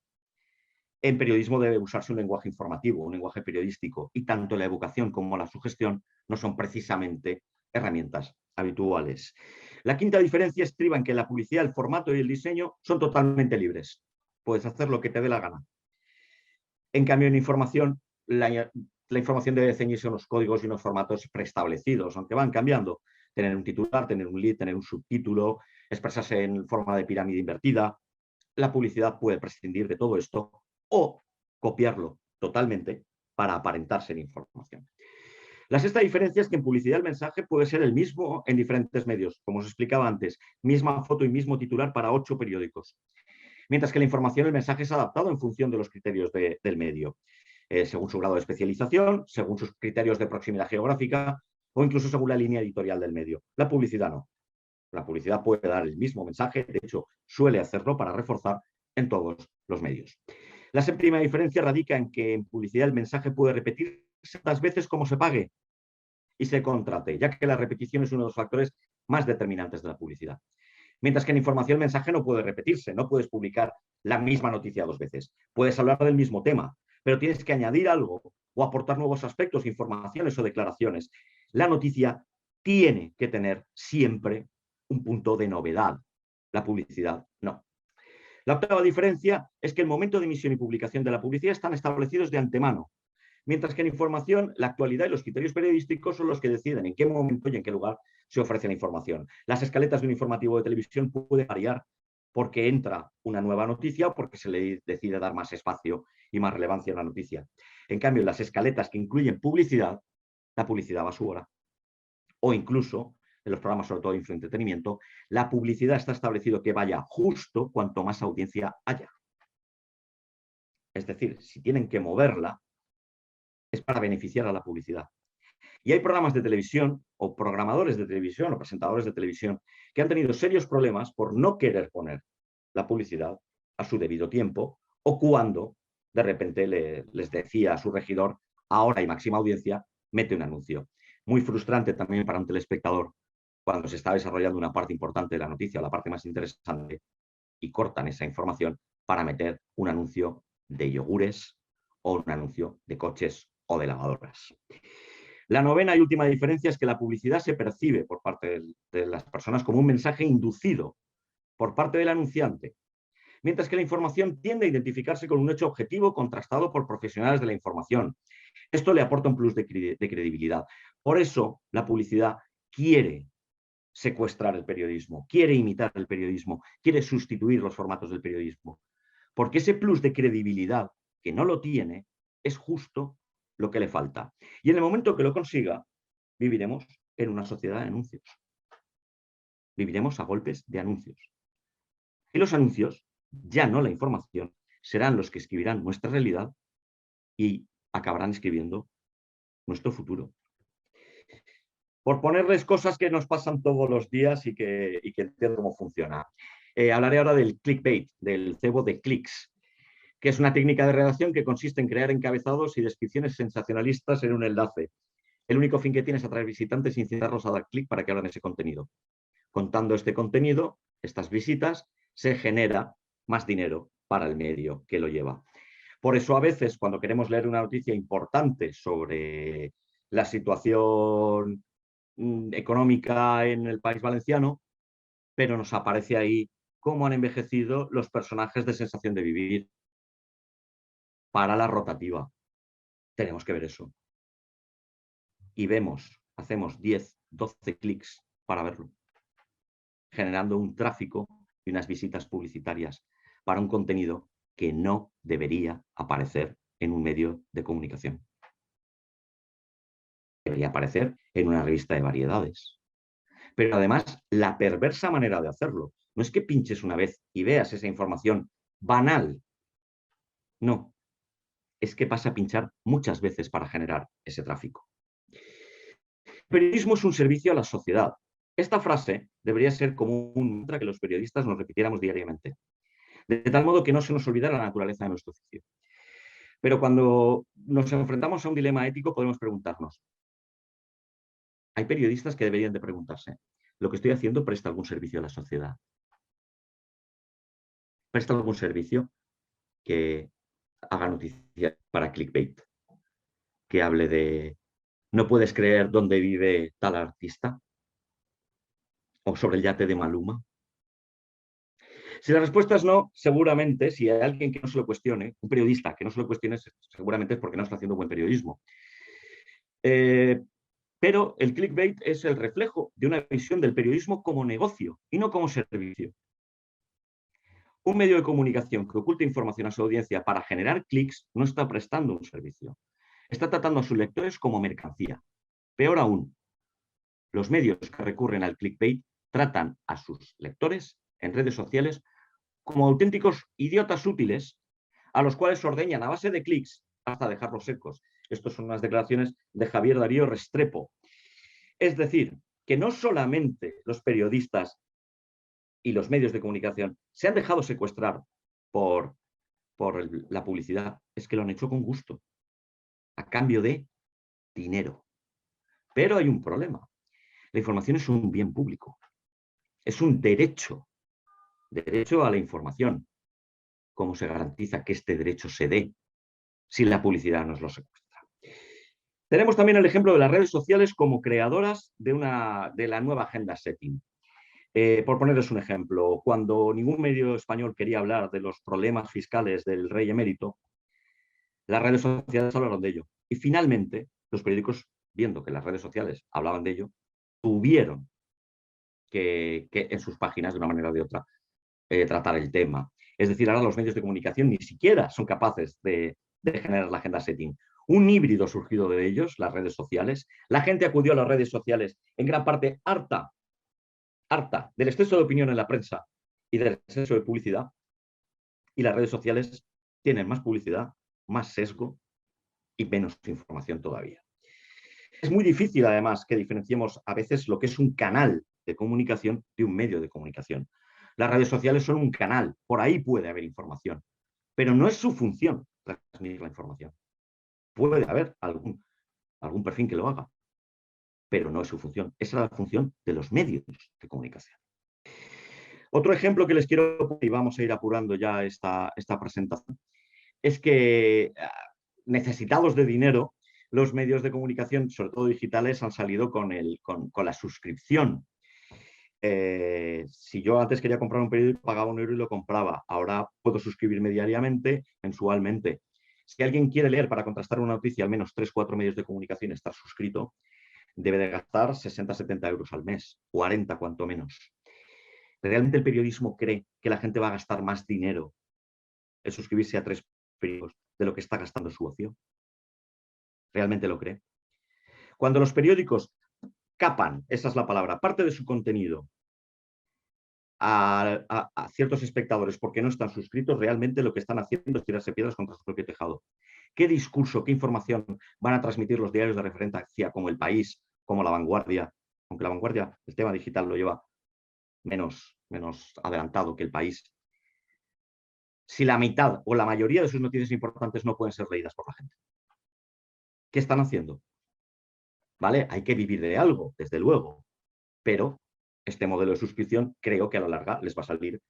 En periodismo debe usarse un lenguaje informativo, un lenguaje periodístico, y tanto la evocación como la sugestión no son precisamente herramientas habituales. La quinta diferencia estriba en que la publicidad, el formato y el diseño son totalmente libres. Puedes hacer lo que te dé la gana. En cambio, en información, la información debe ceñirse a unos códigos y unos formatos preestablecidos, aunque van cambiando. Tener un titular, tener un lead, tener un subtítulo, expresarse en forma de pirámide invertida. la publicidad puede prescindir de todo esto o copiarlo totalmente para aparentarse en información. La sexta diferencia es que en publicidad el mensaje puede ser el mismo en diferentes medios, como os explicaba antes, misma foto y mismo titular para 8 periódicos. Mientras que la información, el mensaje es adaptado en función de los criterios del medio, según su grado de especialización, según sus criterios de proximidad geográfica o incluso según la línea editorial del medio. La publicidad no. La publicidad puede dar el mismo mensaje, de hecho, suele hacerlo para reforzar en todos los medios. La séptima diferencia radica en que en publicidad el mensaje puede repetirse tantas veces como se pague y se contrate, ya que la repetición es uno de los factores más determinantes de la publicidad. Mientras que en información el mensaje no puede repetirse, no puedes publicar la misma noticia 2 veces. Puedes hablar del mismo tema, pero tienes que añadir algo o aportar nuevos aspectos, informaciones o declaraciones. La noticia tiene que tener siempre un punto de novedad. La publicidad no. La octava diferencia es que el momento de emisión y publicación de la publicidad están establecidos de antemano, mientras que en información la actualidad y los criterios periodísticos son los que deciden en qué momento y en qué lugar se ofrece la información. Las escaletas de un informativo de televisión pueden variar porque entra una nueva noticia o porque se le decide dar más espacio y más relevancia a la noticia. En cambio, las escaletas que incluyen publicidad, la publicidad va a su hora. O incluso, en los programas sobre todo de infoentretenimiento, la publicidad está establecido que vaya justo cuanto más audiencia haya. Es decir, si tienen que moverla, es para beneficiar a la publicidad. Y hay programas de televisión o programadores de televisión o presentadores de televisión que han tenido serios problemas por no querer poner la publicidad a su debido tiempo o cuando de repente les decía a su regidor, ahora hay máxima audiencia, mete un anuncio. Muy frustrante también para un telespectador cuando se está desarrollando una parte importante de la noticia o la parte más interesante y cortan esa información para meter un anuncio de yogures o un anuncio de coches o de lavadoras. La novena y última diferencia es que la publicidad se percibe por parte de las personas como un mensaje inducido por parte del anunciante, mientras que la información tiende a identificarse con un hecho objetivo contrastado por profesionales de la información. Esto le aporta un plus de credibilidad. Por eso la publicidad quiere secuestrar el periodismo, quiere imitar el periodismo, quiere sustituir los formatos del periodismo, porque ese plus de credibilidad que no lo tiene es justo lo que le falta. Y en el momento que lo consiga, viviremos en una sociedad de anuncios. Viviremos a golpes de anuncios. Y los anuncios, ya no la información, serán los que escribirán nuestra realidad y acabarán escribiendo nuestro futuro. Por ponerles cosas que nos pasan todos los días y que entiendo cómo funciona. Hablaré ahora del clickbait, del cebo de clics, que es una técnica de redacción que consiste en crear encabezados y descripciones sensacionalistas en un enlace. El único fin que tiene es atraer visitantes e incitarlos a dar clic para que abran ese contenido. Contando este contenido, estas visitas, se genera más dinero para el medio que lo lleva. Por eso a veces cuando queremos leer una noticia importante sobre la situación económica en el país valenciano, pero nos aparece ahí cómo han envejecido los personajes de Sensación de Vivir para la rotativa. Tenemos que ver eso. Y vemos, hacemos 10, 12 clics para verlo, generando un tráfico y unas visitas publicitarias para un contenido que no debería aparecer en un medio de comunicación. Debería aparecer en una revista de variedades. Pero además, la perversa manera de hacerlo no es que pinches una vez y veas esa información banal. No, es que vas a pinchar muchas veces para generar ese tráfico. El periodismo es un servicio a la sociedad. Esta frase debería ser como un mantra que los periodistas nos repitiéramos diariamente, de tal modo que no se nos olvidara la naturaleza de nuestro oficio. Pero cuando nos enfrentamos a un dilema ético podemos preguntarnos, hay periodistas que deberían de preguntarse, ¿lo que estoy haciendo presta algún servicio a la sociedad? ¿Presta algún servicio que haga noticias para clickbait? Que hable de no puedes creer dónde vive tal artista, o sobre el yate de Maluma. Si la respuesta es no, seguramente, si hay alguien que no se lo cuestione, un periodista que no se lo cuestione, seguramente es porque no está haciendo buen periodismo. Pero el clickbait es el reflejo de una visión del periodismo como negocio y no como servicio. Un medio de comunicación que oculta información a su audiencia para generar clics no está prestando un servicio. Está tratando a sus lectores como mercancía. Peor aún, los medios que recurren al clickbait tratan a sus lectores en redes sociales como auténticos idiotas útiles a los cuales ordeñan a base de clics hasta dejarlos secos. Estas son unas declaraciones de Javier Darío Restrepo. Es decir, que no solamente los periodistas y los medios de comunicación se han dejado secuestrar por la publicidad, es que lo han hecho con gusto, a cambio de dinero. Pero hay un problema. La información es un bien público. Es un derecho a la información. ¿Cómo se garantiza que este derecho se dé si la publicidad nos lo secuestra? Tenemos también el ejemplo de las redes sociales como creadoras de la nueva agenda setting. Por ponerles un ejemplo, cuando ningún medio español quería hablar de los problemas fiscales del rey emérito, las redes sociales hablaron de ello. Y finalmente, los periódicos, viendo que las redes sociales hablaban de ello, tuvieron que en sus páginas, de una manera o de otra, tratar el tema. Es decir, ahora los medios de comunicación ni siquiera son capaces de generar la agenda setting. Un híbrido surgido de ellos, las redes sociales. La gente acudió a las redes sociales en gran parte harta del exceso de opinión en la prensa y del exceso de publicidad. Y las redes sociales tienen más publicidad, más sesgo y menos información todavía. Es muy difícil, además, que diferenciemos a veces lo que es un canal de comunicación de un medio de comunicación. Las redes sociales son un canal, por ahí puede haber información, pero no es su función transmitir la información. Puede haber algún perfil que lo haga, pero no es su función. Esa es la función de los medios de comunicación. Otro ejemplo que les quiero poner, y vamos a ir apurando ya esta presentación, es que necesitados de dinero, los medios de comunicación, sobre todo digitales, han salido con la suscripción. Si yo antes quería comprar un periódico, pagaba €1 y lo compraba. Ahora puedo suscribirme diariamente, mensualmente. Si alguien quiere leer para contrastar una noticia, al menos 3 o 4 medios de comunicación, estar suscrito, debe de gastar 60 o 70 euros al mes, 40 cuanto menos. ¿Realmente el periodismo cree que la gente va a gastar más dinero en suscribirse a 3 periódicos de lo que está gastando su ocio? ¿Realmente lo cree? Cuando los periódicos capan, esa es la palabra, parte de su contenido a ciertos espectadores porque no están suscritos, realmente lo que están haciendo es tirarse piedras contra su propio tejado. ¿Qué discurso, qué información van a transmitir los diarios de referencia como El País, como La Vanguardia? Aunque La Vanguardia, el tema digital lo lleva menos adelantado que El País. Si la mitad o la mayoría de sus noticias importantes no pueden ser leídas por la gente. ¿Qué están haciendo? ¿Vale? Hay que vivir de algo, desde luego, pero este modelo de suscripción creo que a la larga les va a salir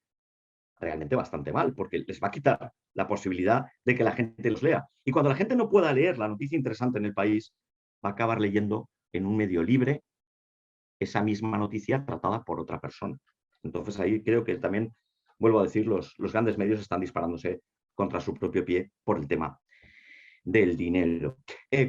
realmente bastante mal, porque les va a quitar la posibilidad de que la gente los lea. Y cuando la gente no pueda leer la noticia interesante en El País, va a acabar leyendo en un medio libre esa misma noticia tratada por otra persona. Entonces ahí creo que también, vuelvo a decir, los grandes medios están disparándose contra su propio pie por el tema del dinero.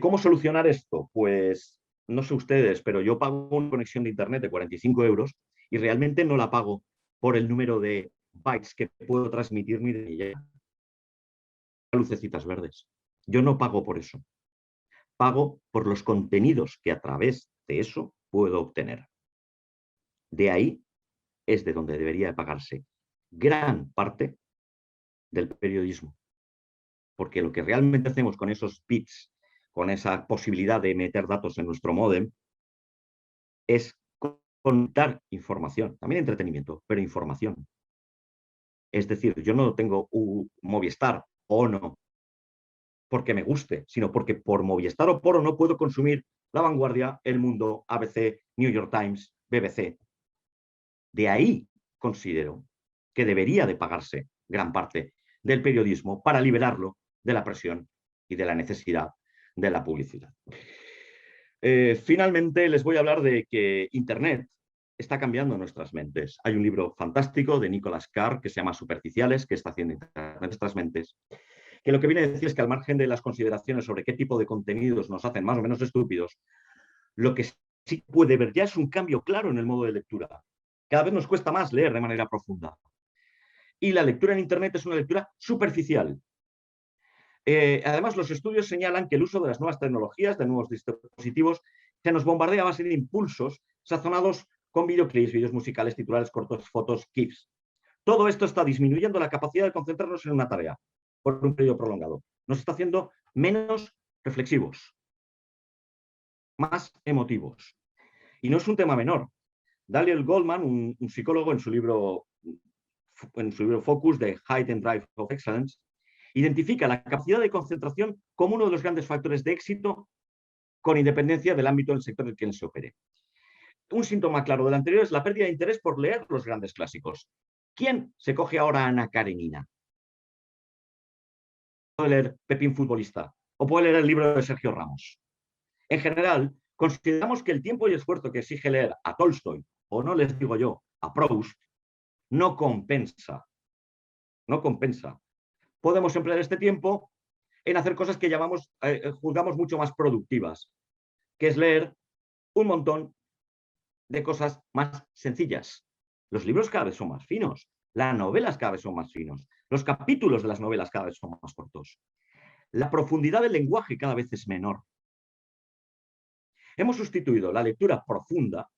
¿Cómo solucionar esto? Pues no sé ustedes, pero yo pago una conexión de internet de 45 euros y realmente no la pago por el número de bytes que puedo transmitir ni de ella. Lucecitas verdes. Yo no pago por eso. Pago por los contenidos que a través de eso puedo obtener. De ahí es de donde debería pagarse gran parte del periodismo. Porque lo que realmente hacemos con esos bits, con esa posibilidad de meter datos en nuestro módem, es contar información, también entretenimiento, pero información. Es decir, yo no tengo un Movistar o no porque me guste, sino porque por Movistar o por no puedo consumir La Vanguardia, El Mundo, ABC, New York Times, BBC. De ahí considero que debería de pagarse gran parte del periodismo para liberarlo de la presión y de la necesidad de la publicidad. Finalmente les voy a hablar de que Internet está cambiando nuestras mentes. Hay un libro fantástico de Nicholas Carr que se llama Superficiales, que está haciendo Internet nuestras mentes, que lo que viene a decir es que al margen de las consideraciones sobre qué tipo de contenidos nos hacen más o menos estúpidos, lo que sí puede ver ya es un cambio claro en el modo de lectura. Cada vez nos cuesta más leer de manera profunda. y la lectura en Internet es una lectura superficial. Además, los estudios señalan que el uso de las nuevas tecnologías, de nuevos dispositivos, se nos bombardea a base de impulsos sazonados con videoclips, vídeos musicales, titulares cortos, fotos, GIFs. Todo esto está disminuyendo la capacidad de concentrarnos en una tarea por un periodo prolongado. Nos está haciendo menos reflexivos, más emotivos. Y no es un tema menor. Daniel Goleman, un psicólogo, en su libro Focus, de Height and Drive of Excellence, identifica la capacidad de concentración como uno de los grandes factores de éxito, con independencia del ámbito del sector en el que se opere. Un síntoma claro del anterior es la pérdida de interés por leer los grandes clásicos. ¿Quién se coge ahora a Ana Karenina? Puede leer Pepín Futbolista o puede leer el libro de Sergio Ramos. En general, consideramos que el tiempo y esfuerzo que exige leer a Tolstoy, o no les digo yo, a Proust, no compensa. No compensa. Podemos emplear este tiempo en hacer cosas que juzgamos mucho más productivas, que es leer un montón de cosas más sencillas. Los libros cada vez son más finos, las novelas cada vez son más finos, los capítulos de las novelas cada vez son más cortos. La profundidad del lenguaje cada vez es menor. Hemos sustituido la lectura profunda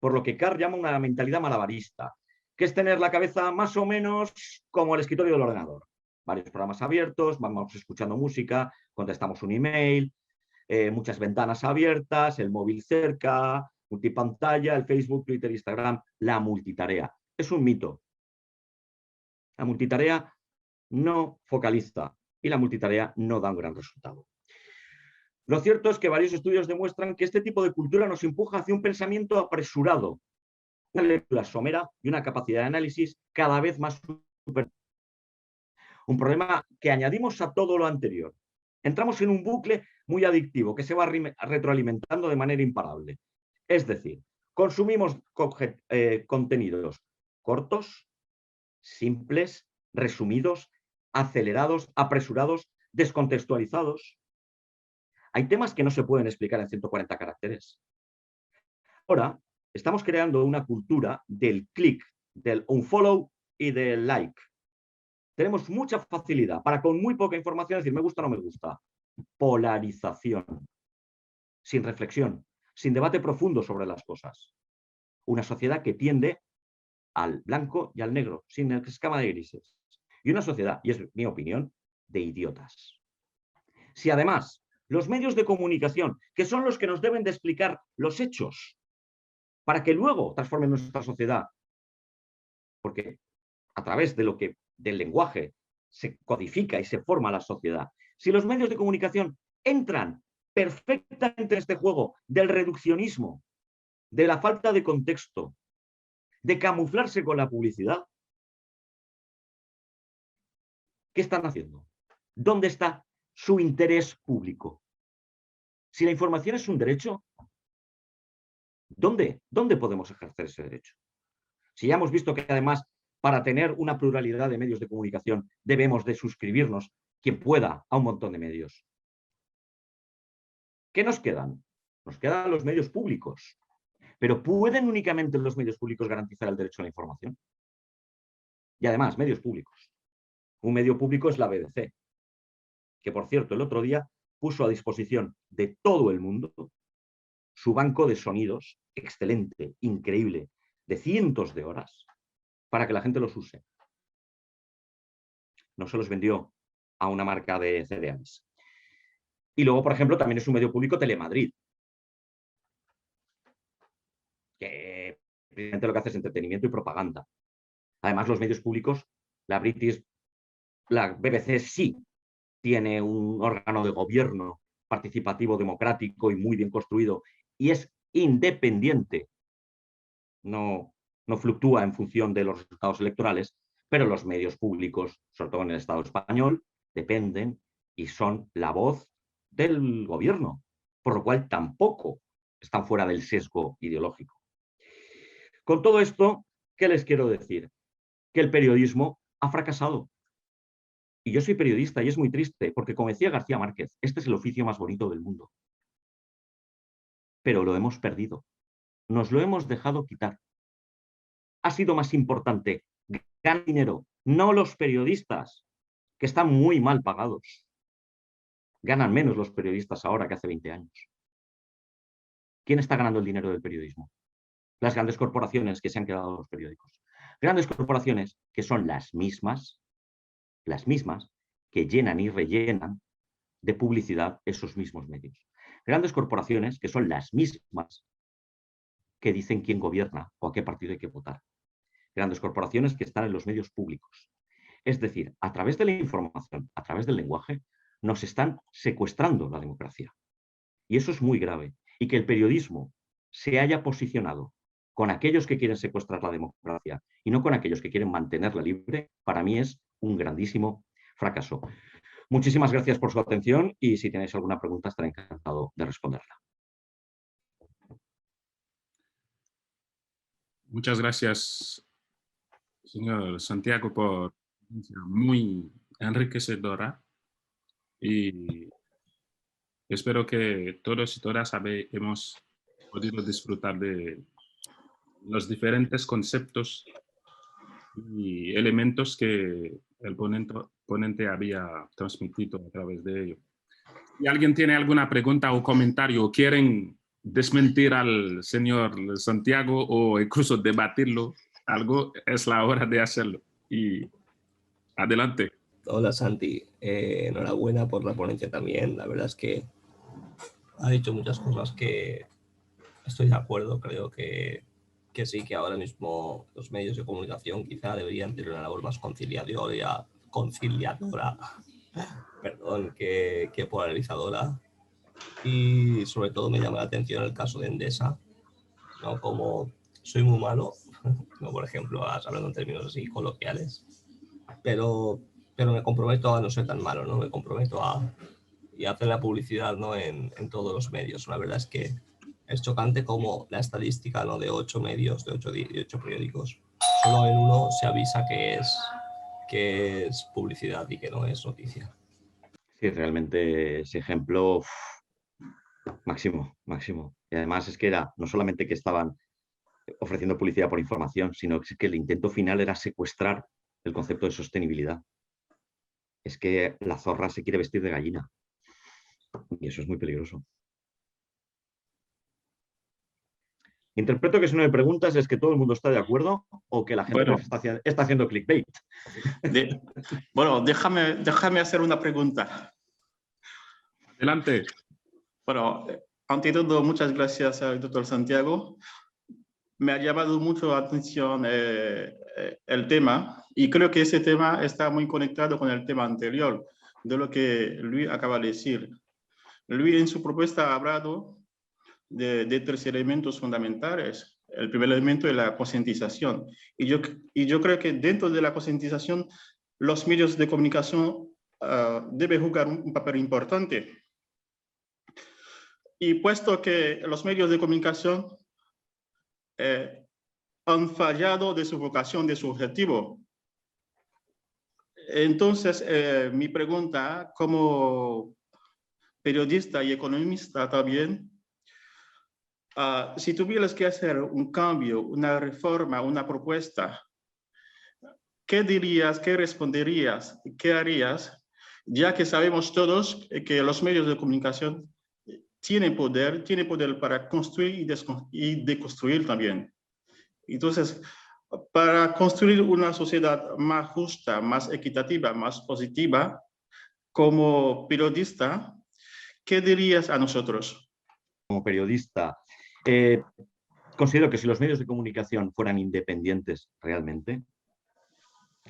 por lo que Carr llama una mentalidad malabarista, que es tener la cabeza más o menos como el escritorio del ordenador. Varios programas abiertos, vamos escuchando música, contestamos un email, muchas ventanas abiertas, el móvil cerca, multipantalla, el Facebook, Twitter, Instagram, la multitarea. Es un mito. La multitarea no focaliza y la multitarea no da un gran resultado. Lo cierto es que varios estudios demuestran que este tipo de cultura nos empuja hacia un pensamiento apresurado, una lectura somera y una capacidad de análisis cada vez más superior. Un problema que añadimos a todo lo anterior. Entramos en un bucle muy adictivo que se va retroalimentando de manera imparable. Es decir, consumimos contenidos cortos, simples, resumidos, acelerados, apresurados, descontextualizados. Hay temas que no se pueden explicar en 140 caracteres. Ahora estamos creando una cultura del clic, del unfollow y del like. Tenemos mucha facilidad para con muy poca información decir me gusta o no me gusta. Polarización, sin reflexión, sin debate profundo sobre las cosas. Una sociedad que tiende al blanco y al negro, sin escama de grises. Y una sociedad, y es mi opinión, de idiotas. Si además los medios de comunicación, que son los que nos deben de explicar los hechos, para que luego transformen nuestra sociedad, porque a través de del lenguaje se codifica y se forma la sociedad. Si los medios de comunicación entran perfectamente en este juego del reduccionismo, de la falta de contexto, de camuflarse con la publicidad, ¿qué están haciendo? ¿Dónde está su interés público? Si la información es un derecho, ¿dónde podemos ejercer ese derecho? Si ya hemos visto que además para tener una pluralidad de medios de comunicación debemos de suscribirnos, quien pueda, a un montón de medios. ¿Qué nos quedan? Nos quedan los medios públicos. Pero ¿pueden únicamente los medios públicos garantizar el derecho a la información? Y además, medios públicos. Un medio público es la BBC, que por cierto el otro día puso a disposición de todo el mundo su banco de sonidos excelente, increíble, de cientos de horas, para que la gente los use. No se los vendió a una marca de cereales. Y luego, por ejemplo, también es un medio público Telemadrid, que lo que hace es entretenimiento y propaganda. Además, los medios públicos, la BBC sí tiene un órgano de gobierno participativo, democrático y muy bien construido, y es independiente. No fluctúa en función de los resultados electorales, pero los medios públicos, sobre todo en el Estado español, dependen y son la voz del gobierno, por lo cual tampoco están fuera del sesgo ideológico. Con todo esto, ¿qué les quiero decir? Que el periodismo ha fracasado. Y yo soy periodista y es muy triste, porque como decía García Márquez, este es el oficio más bonito del mundo. Pero lo hemos perdido. Nos lo hemos dejado quitar. Ha sido más importante ganar dinero no los periodistas, que están muy mal pagados. Ganan menos los periodistas ahora que hace 20 años. ¿Quién está ganando el dinero del periodismo? Las grandes corporaciones que se han quedado los periódicos. Grandes corporaciones que son las mismas que llenan y rellenan de publicidad esos mismos medios. Grandes corporaciones que son las mismas que dicen quién gobierna o a qué partido hay que votar. Grandes corporaciones que están en los medios públicos. Es decir, a través de la información, a través del lenguaje, nos están secuestrando la democracia. Y eso es muy grave. Y que el periodismo se haya posicionado con aquellos que quieren secuestrar la democracia y no con aquellos que quieren mantenerla libre, para mí es un grandísimo fracaso. Muchísimas gracias por su atención y si tenéis alguna pregunta estaré encantado de responderla. Muchas gracias, señor Santiago, por muy enriquecedora y espero que todos y todas hemos podido disfrutar de los diferentes conceptos y elementos que el ponente había transmitido a través de ello. Si alguien tiene alguna pregunta o comentario o quieren desmentir al señor Santiago o incluso debatirlo, es la hora de hacerlo. Y adelante. Hola Santi, enhorabuena por la ponencia también. La verdad es que ha dicho muchas cosas que estoy de acuerdo. Creo que sí, que ahora mismo los medios de comunicación quizá deberían tener una labor más conciliadora perdón, que polarizadora. Y sobre todo me llama la atención el caso de Endesa, ¿no? Como soy muy malo, ¿no? Por ejemplo, hablando en términos así coloquiales, pero me comprometo a no ser tan malo, ¿no? Me comprometo y hacer la publicidad, ¿no? en todos los medios. La verdad es que es chocante como la estadística, ¿no? De 8 medios, de 8 periódicos, solo en uno se avisa que es publicidad y que no es noticia. Sí, realmente ese ejemplo, máximo. Y además es que era no solamente que estaban ofreciendo publicidad por información, sino que el intento final era secuestrar el concepto de sostenibilidad. Es que la zorra se quiere vestir de gallina y eso es muy peligroso. Interpreto que si no hay preguntas es que todo el mundo está de acuerdo o que la gente está haciendo clickbait. Bueno, déjame hacer una pregunta. Adelante. Bueno, ante todo, muchas gracias al doctor Santiago. Me ha llamado mucho la atención el tema y creo que ese tema está muy conectado con el tema anterior de lo que Luis acaba de decir. Luis en su propuesta ha hablado de 3 elementos fundamentales. El primer elemento es la concientización. Y yo creo que dentro de la concientización los medios de comunicación deben jugar un papel importante. Y puesto que los medios de comunicación han fallado de su vocación, de su objetivo, entonces mi pregunta como periodista y economista también, si tuvieras que hacer un cambio, una reforma, una propuesta, ¿qué dirías, qué responderías, qué harías? Ya que sabemos todos que los medios de comunicación tienen poder para construir y deconstruir también. Entonces, para construir una sociedad más justa, más equitativa, más positiva, como periodista, ¿qué dirías a nosotros? Como periodista, considero que si los medios de comunicación fueran independientes realmente,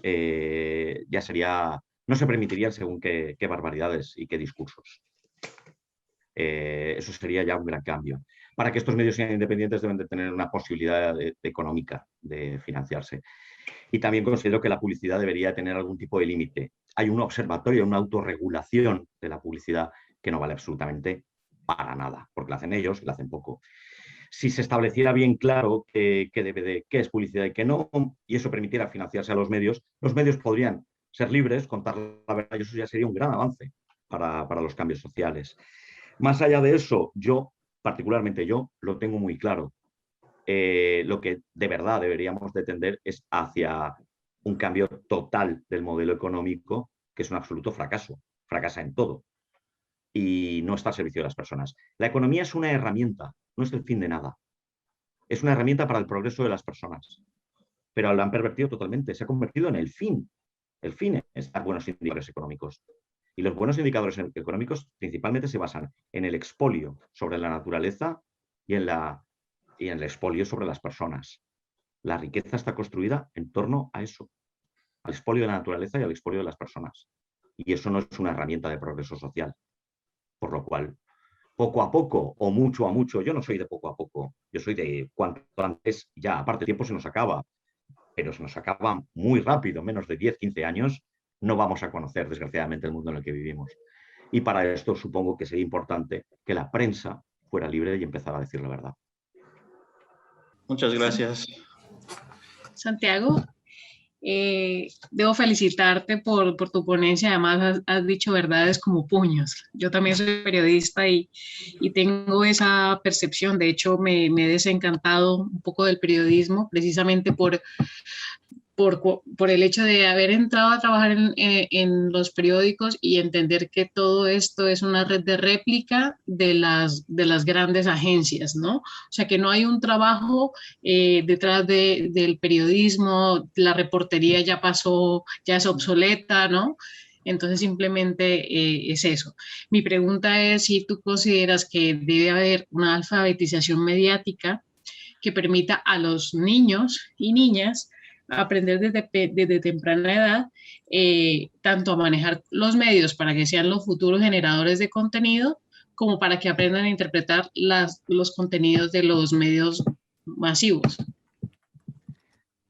ya sería, no se permitirían según qué barbaridades y qué discursos. Eso sería ya un gran cambio. Para que estos medios sean independientes deben de tener una posibilidad económica de financiarse. Y también considero que la publicidad debería tener algún tipo de límite. Hay un observatorio, una autorregulación de la publicidad que no vale absolutamente para nada, porque la hacen ellos y la hacen poco. Si se estableciera bien claro qué es publicidad y qué no, y eso permitiera financiarse a los medios podrían ser libres, contar la verdad, y eso ya sería un gran avance para los cambios sociales. Más allá de eso, particularmente yo, lo tengo muy claro. Lo que de verdad deberíamos de tender es hacia un cambio total del modelo económico, que es un absoluto fracaso. Fracasa en todo y no está al servicio de las personas. La economía es una herramienta, no es el fin de nada. Es una herramienta para el progreso de las personas, pero la han pervertido totalmente. Se ha convertido en el fin. El fin es dar buenos indicadores económicos. Y los buenos indicadores económicos principalmente se basan en el expolio sobre la naturaleza y en el expolio sobre las personas. La riqueza está construida en torno a eso, al expolio de la naturaleza y al expolio de las personas. Y eso no es una herramienta de progreso social. Por lo cual, poco a poco o mucho a mucho, yo no soy de poco a poco, yo soy de cuanto antes, ya, aparte el tiempo se nos acaba, pero se nos acaba muy rápido, menos de 10, 15 años, no vamos a conocer, desgraciadamente, el mundo en el que vivimos. Y para esto supongo que sería importante que la prensa fuera libre y empezara a decir la verdad. Muchas gracias. Santiago, debo felicitarte por tu ponencia. Además, has dicho verdades como puños. Yo también soy periodista y tengo esa percepción. De hecho, me he desencantado un poco del periodismo precisamente por el hecho de haber entrado a trabajar en los periódicos y entender que todo esto es una red de réplica de las grandes agencias, ¿no? O sea, que no hay un trabajo detrás del periodismo, la reportería ya pasó, ya es obsoleta, ¿no? Entonces simplemente es eso. Mi pregunta es si tú consideras que debe haber una alfabetización mediática que permita a los niños y niñas aprender desde temprana edad, tanto a manejar los medios para que sean los futuros generadores de contenido, como para que aprendan a interpretar los contenidos de los medios masivos.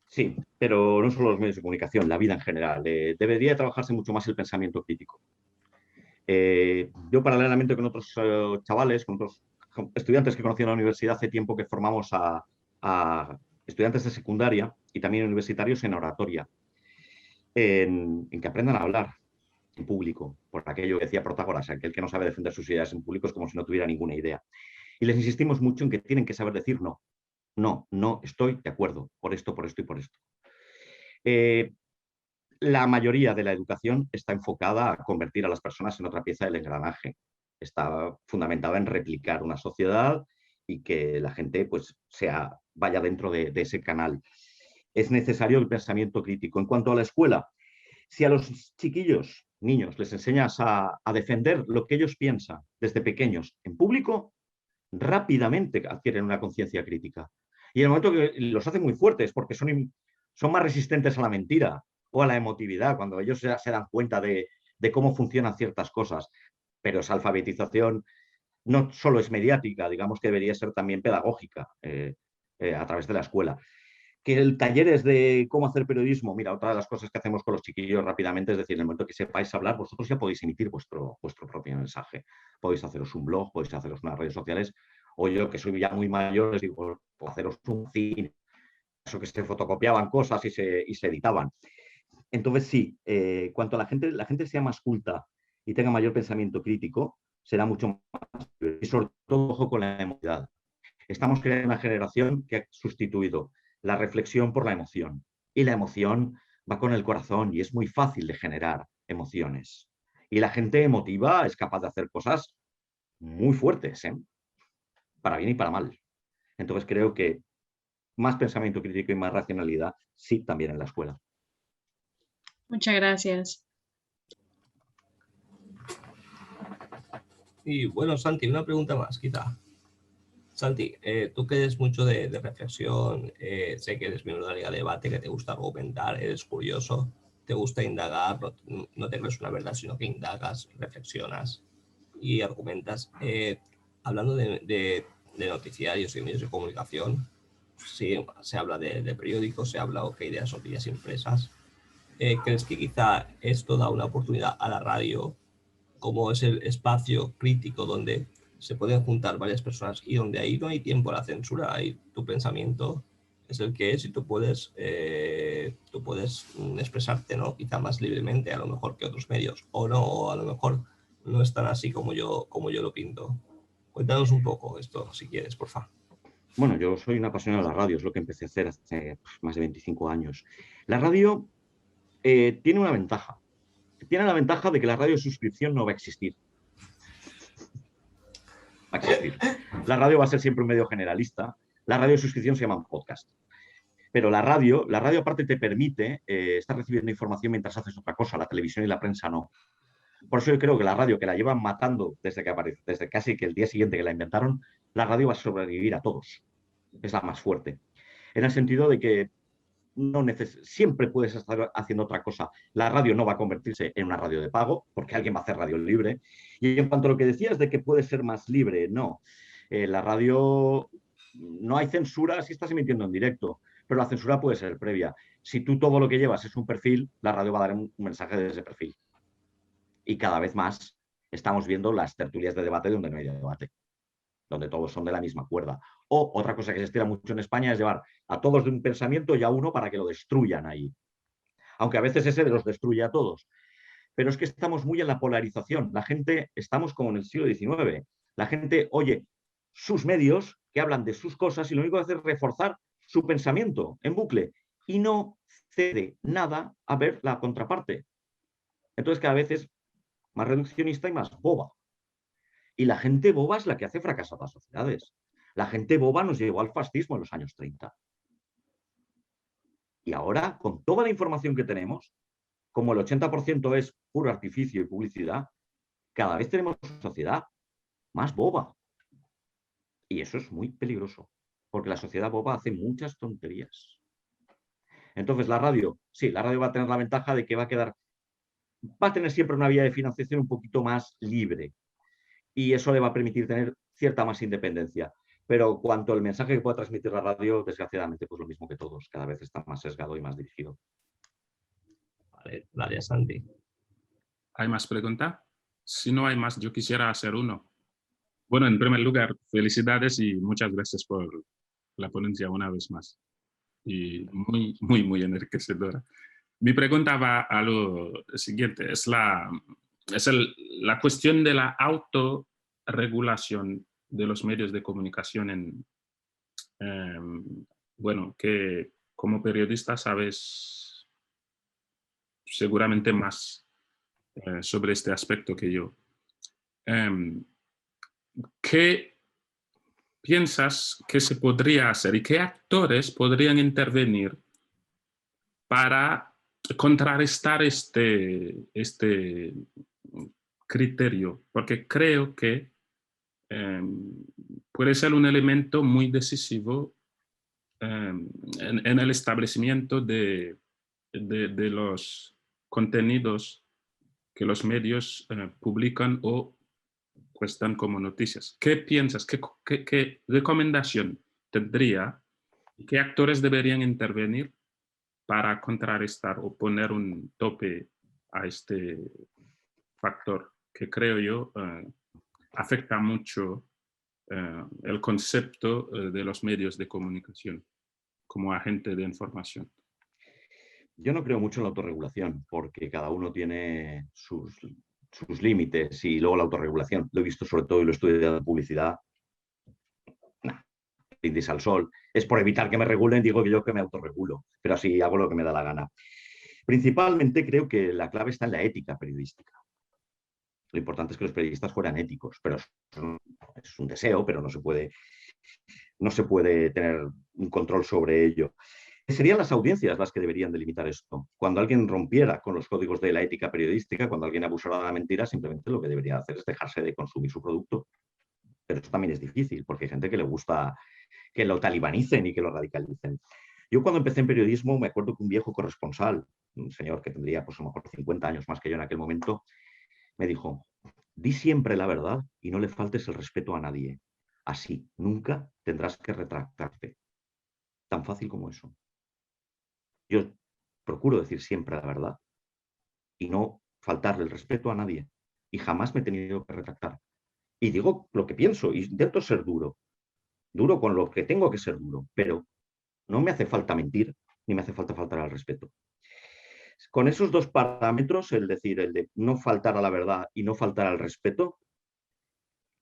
Sí, pero no solo los medios de comunicación, la vida en general. Debería trabajarse mucho más el pensamiento crítico. Yo, paralelamente con otros chavales, con otros estudiantes que conocí en la universidad, hace tiempo que formamos a estudiantes de secundaria y también universitarios en oratoria, en que aprendan a hablar en público, por aquello que decía Protágoras, aquel que no sabe defender sus ideas en público es como si no tuviera ninguna idea. Y les insistimos mucho en que tienen que saber decir no. No, no estoy de acuerdo, por esto y por esto. La mayoría de la educación está enfocada a convertir a las personas en otra pieza del engranaje. Está fundamentada en replicar una sociedad y que la gente pues, vaya dentro de ese canal. Es necesario el pensamiento crítico. En cuanto a la escuela, si a los chiquillos, niños, les enseñas a defender lo que ellos piensan desde pequeños en público, rápidamente adquieren una conciencia crítica. Y en el momento que los hace muy fuertes, porque son más resistentes a la mentira o a la emotividad, cuando ellos se dan cuenta de cómo funcionan ciertas cosas. Pero esa alfabetización no solo es mediática, digamos que debería ser también pedagógica a través de la escuela. Que el taller es de cómo hacer periodismo. Mira, otra de las cosas que hacemos con los chiquillos rápidamente es decir, en el momento que sepáis hablar, vosotros ya podéis emitir vuestro propio mensaje. Podéis haceros un blog, podéis haceros unas redes sociales, o yo que soy ya muy mayor, les digo, puedo haceros un cine, eso que se fotocopiaban cosas y se editaban. Entonces sí, cuanto la gente sea más culta y tenga mayor pensamiento crítico, será mucho más, y sobre todo, ojo con la emotividad. Estamos creando una generación que ha sustituido la reflexión por la emoción. Y la emoción va con el corazón y es muy fácil de generar emociones. Y la gente emotiva es capaz de hacer cosas muy fuertes, para bien y para mal. Entonces creo que más pensamiento crítico y más racionalidad, sí, también en la escuela. Muchas gracias. Y bueno, Santi, una pregunta más, quizá. Santi, tú que eres mucho de reflexión, sé que eres miembro de la Liga de Debate, que te gusta argumentar, eres curioso, te gusta indagar, no te crees una verdad, sino que indagas, reflexionas y argumentas. Hablando de noticiarios y medios de comunicación, sí, se habla de periódicos, se habla de ideas o ideas impresas. ¿Crees que quizá esto da una oportunidad a la radio, como es el espacio crítico donde se pueden juntar varias personas y donde ahí no hay tiempo a la censura, ahí tu pensamiento es el que es y tú puedes expresarte, ¿no? Quizá más libremente a lo mejor que otros medios, o no, o a lo mejor no es tan así como yo lo pinto? Cuéntanos un poco esto, si quieres, por favor. Bueno, yo soy un apasionado de la radio, es lo que empecé a hacer hace más de 25 años. La radio tiene una ventaja. Tiene la ventaja de que la radiosuscripción no va a existir. Va a existir. La radio va a ser siempre un medio generalista. La radiosuscripción se llama un podcast. Pero la radio aparte te permite estar recibiendo información mientras haces otra cosa. La televisión y la prensa no. Por eso yo creo que la radio, que la llevan matando desde que aparece, desde casi que el día siguiente que la inventaron, la radio va a sobrevivir a todos. Es la más fuerte. En el sentido de que siempre puedes estar haciendo otra cosa. La radio no va a convertirse en una radio de pago, porque alguien va a hacer radio libre. Y en cuanto a lo que decías de que puede ser más libre, no. La radio, no hay censura si estás emitiendo en directo, pero la censura puede ser previa. Si tú todo lo que llevas es un perfil, la radio va a dar un mensaje de ese perfil. Y cada vez más estamos viendo las tertulias de debate donde no hay debate, donde todos son de la misma cuerda. O otra cosa que se estira mucho en España es llevar a todos de un pensamiento y a uno para que lo destruyan ahí. Aunque a veces ese los destruye a todos. Pero es que estamos muy en la polarización. La gente, estamos como en el siglo XIX. La gente oye sus medios que hablan de sus cosas y lo único que hace es reforzar su pensamiento en bucle y no cede nada a ver la contraparte. Entonces cada vez es más reduccionista y más boba. Y la gente boba es la que hace fracasar las sociedades. La gente boba nos llevó al fascismo en los años 30. Y ahora, con toda la información que tenemos, como el 80% es puro artificio y publicidad, cada vez tenemos una sociedad más boba. Y eso es muy peligroso, porque la sociedad boba hace muchas tonterías. Entonces, la radio, sí, la radio va a tener la ventaja de que va a tener siempre una vía de financiación un poquito más libre. Y eso le va a permitir tener cierta más independencia. Pero cuanto al mensaje que pueda transmitir la radio, desgraciadamente, pues lo mismo que todos, cada vez está más sesgado y más dirigido. Vale, gracias, Santi. ¿Hay más preguntas? Si no hay más, yo quisiera hacer uno. Bueno, en primer lugar, felicidades y muchas gracias por la ponencia una vez más. Y muy enriquecedora. Mi pregunta va a lo siguiente, es la cuestión de la autorregulación de los medios de comunicación bueno, que como periodista sabes seguramente más sobre este aspecto que yo. ¿Qué piensas que se podría hacer y qué actores podrían intervenir para contrarrestar este criterio? Porque creo que puede ser un elemento muy decisivo en el establecimiento de los contenidos que los medios publican o cuestan como noticias. ¿Qué piensas? ¿Qué recomendación tendría? ¿Qué actores deberían intervenir para contrarrestar o poner un tope a este factor que creo yo afecta mucho el concepto de los medios de comunicación como agente de información? Yo no creo mucho en la autorregulación, porque cada uno tiene sus límites y luego la autorregulación. Lo he visto sobre todo y lo he estudiado en publicidad. Brindis al sol. Es por evitar que me regulen, digo que yo que me autorregulo, pero así hago lo que me da la gana. Principalmente creo que la clave está en la ética periodística. Lo importante es que los periodistas fueran éticos, pero es un deseo, pero no se puede tener un control sobre ello. Serían las audiencias las que deberían delimitar esto. Cuando alguien rompiera con los códigos de la ética periodística, cuando alguien abusara de la mentira, simplemente lo que debería hacer es dejarse de consumir su producto. Pero eso también es difícil, porque hay gente que le gusta que lo talibanicen y que lo radicalicen. Yo cuando empecé en periodismo me acuerdo que un viejo corresponsal, un señor que tendría pues a lo mejor 50 años más que yo en aquel momento, me dijo: di siempre la verdad y no le faltes el respeto a nadie. Así nunca tendrás que retractarte. Tan fácil como eso. Yo procuro decir siempre la verdad y no faltarle el respeto a nadie. Y jamás me he tenido que retractar. Y digo lo que pienso y intento ser duro. Duro con lo que tengo que ser duro, pero no me hace falta mentir ni me hace falta faltar al respeto. Con esos dos parámetros, el decir, el de no faltar a la verdad y no faltar al respeto,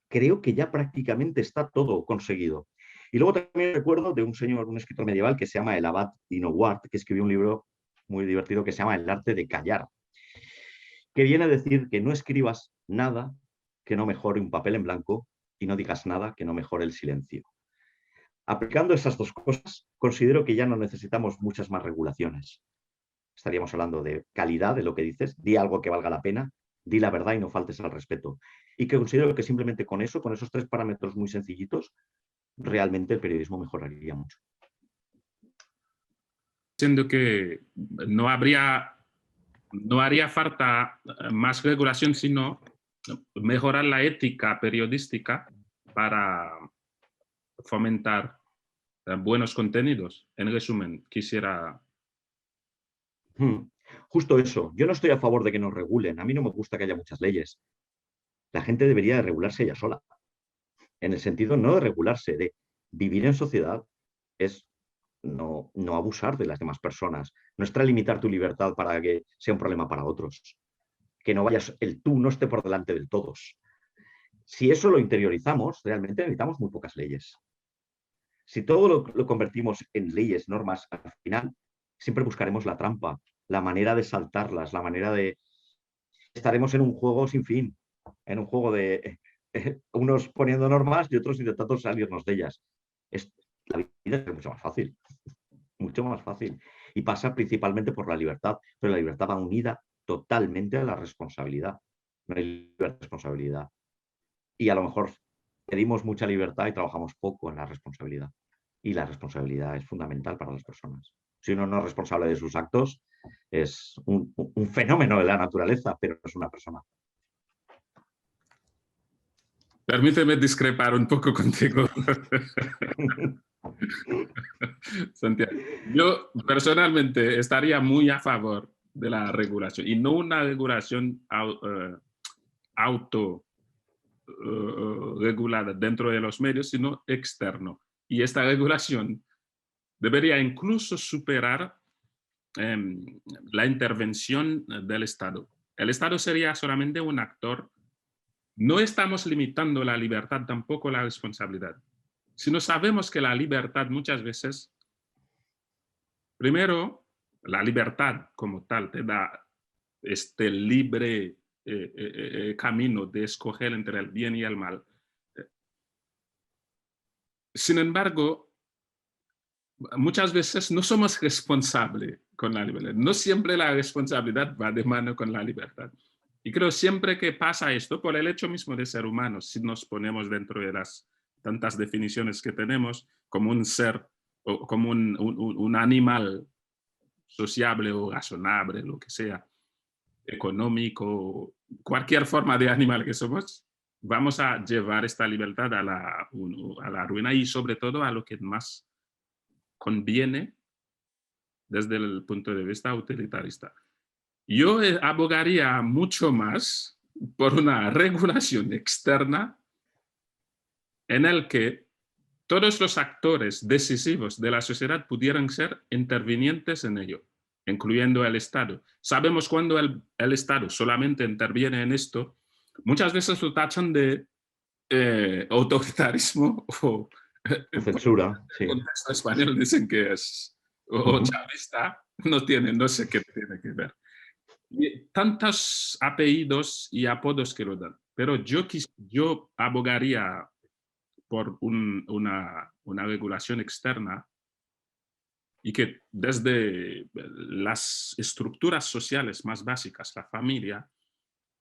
creo que ya prácticamente está todo conseguido. Y luego también recuerdo de un señor, un escritor medieval que se llama el abad Dinowart, que escribió un libro muy divertido que se llama El arte de callar, que viene a decir que no escribas nada que no mejore un papel en blanco y no digas nada que no mejore el silencio. Aplicando esas dos cosas, considero que ya no necesitamos muchas más regulaciones. Estaríamos hablando de calidad de lo que dices, di algo que valga la pena, di la verdad y no faltes al respeto. Y que considero que simplemente con eso, con esos 3 parámetros muy sencillitos, realmente el periodismo mejoraría mucho. Siendo que no haría falta más regulación, sino mejorar la ética periodística para fomentar buenos contenidos. En resumen, quisiera... Justo eso. Yo no estoy a favor de que nos regulen. A mí no me gusta que haya muchas leyes. La gente debería de regularse ella sola. En el sentido no de regularse, de vivir en sociedad es no abusar de las demás personas. No extralimitar tu libertad para que sea un problema para otros. Que no vayas, el tú no esté por delante del todos. Si eso lo interiorizamos, realmente necesitamos muy pocas leyes. Si todo lo convertimos en leyes, normas, al final siempre buscaremos la trampa, la manera de saltarlas, la manera de... Estaremos en un juego sin fin, en un juego de unos poniendo normas y otros intentando salirnos de ellas. La vida es mucho más fácil, mucho más fácil. Y pasa principalmente por la libertad, pero la libertad va unida totalmente a la responsabilidad. No hay responsabilidad. Y a lo mejor pedimos mucha libertad y trabajamos poco en la responsabilidad. Y la responsabilidad es fundamental para las personas. Si uno no es responsable de sus actos, es un fenómeno de la naturaleza, pero no es una persona. Permíteme discrepar un poco contigo. Santiago, yo personalmente estaría muy a favor de la regulación y no una regulación autorregulada dentro de los medios, sino externo. Y esta regulación debería incluso superar la intervención del Estado. El Estado sería solamente un actor. No estamos limitando la libertad, tampoco la responsabilidad, sino sabemos que la libertad muchas veces, primero, la libertad como tal te da este libre camino de escoger entre el bien y el mal. Sin embargo, muchas veces no somos responsables con la libertad. No siempre la responsabilidad va de mano con la libertad. Y creo siempre que pasa esto, por el hecho mismo de ser humanos, si nos ponemos dentro de las tantas definiciones que tenemos, como un ser, o como un animal sociable o razonable, lo que sea, económico, cualquier forma de animal que somos, vamos a llevar esta libertad a la ruina y sobre todo a lo que más conviene desde el punto de vista utilitarista. Yo abogaría mucho más por una regulación externa en el que todos los actores decisivos de la sociedad pudieran ser intervinientes en ello, incluyendo el Estado. Sabemos cuando el Estado solamente interviene en esto, muchas veces lo tachan de autoritarismo o censura. Sí. En el contexto español dicen que es o chavista, no sé qué tiene que ver. Y tantos apellidos y apodos que lo dan, pero yo abogaría por una regulación externa y que desde las estructuras sociales más básicas, la familia,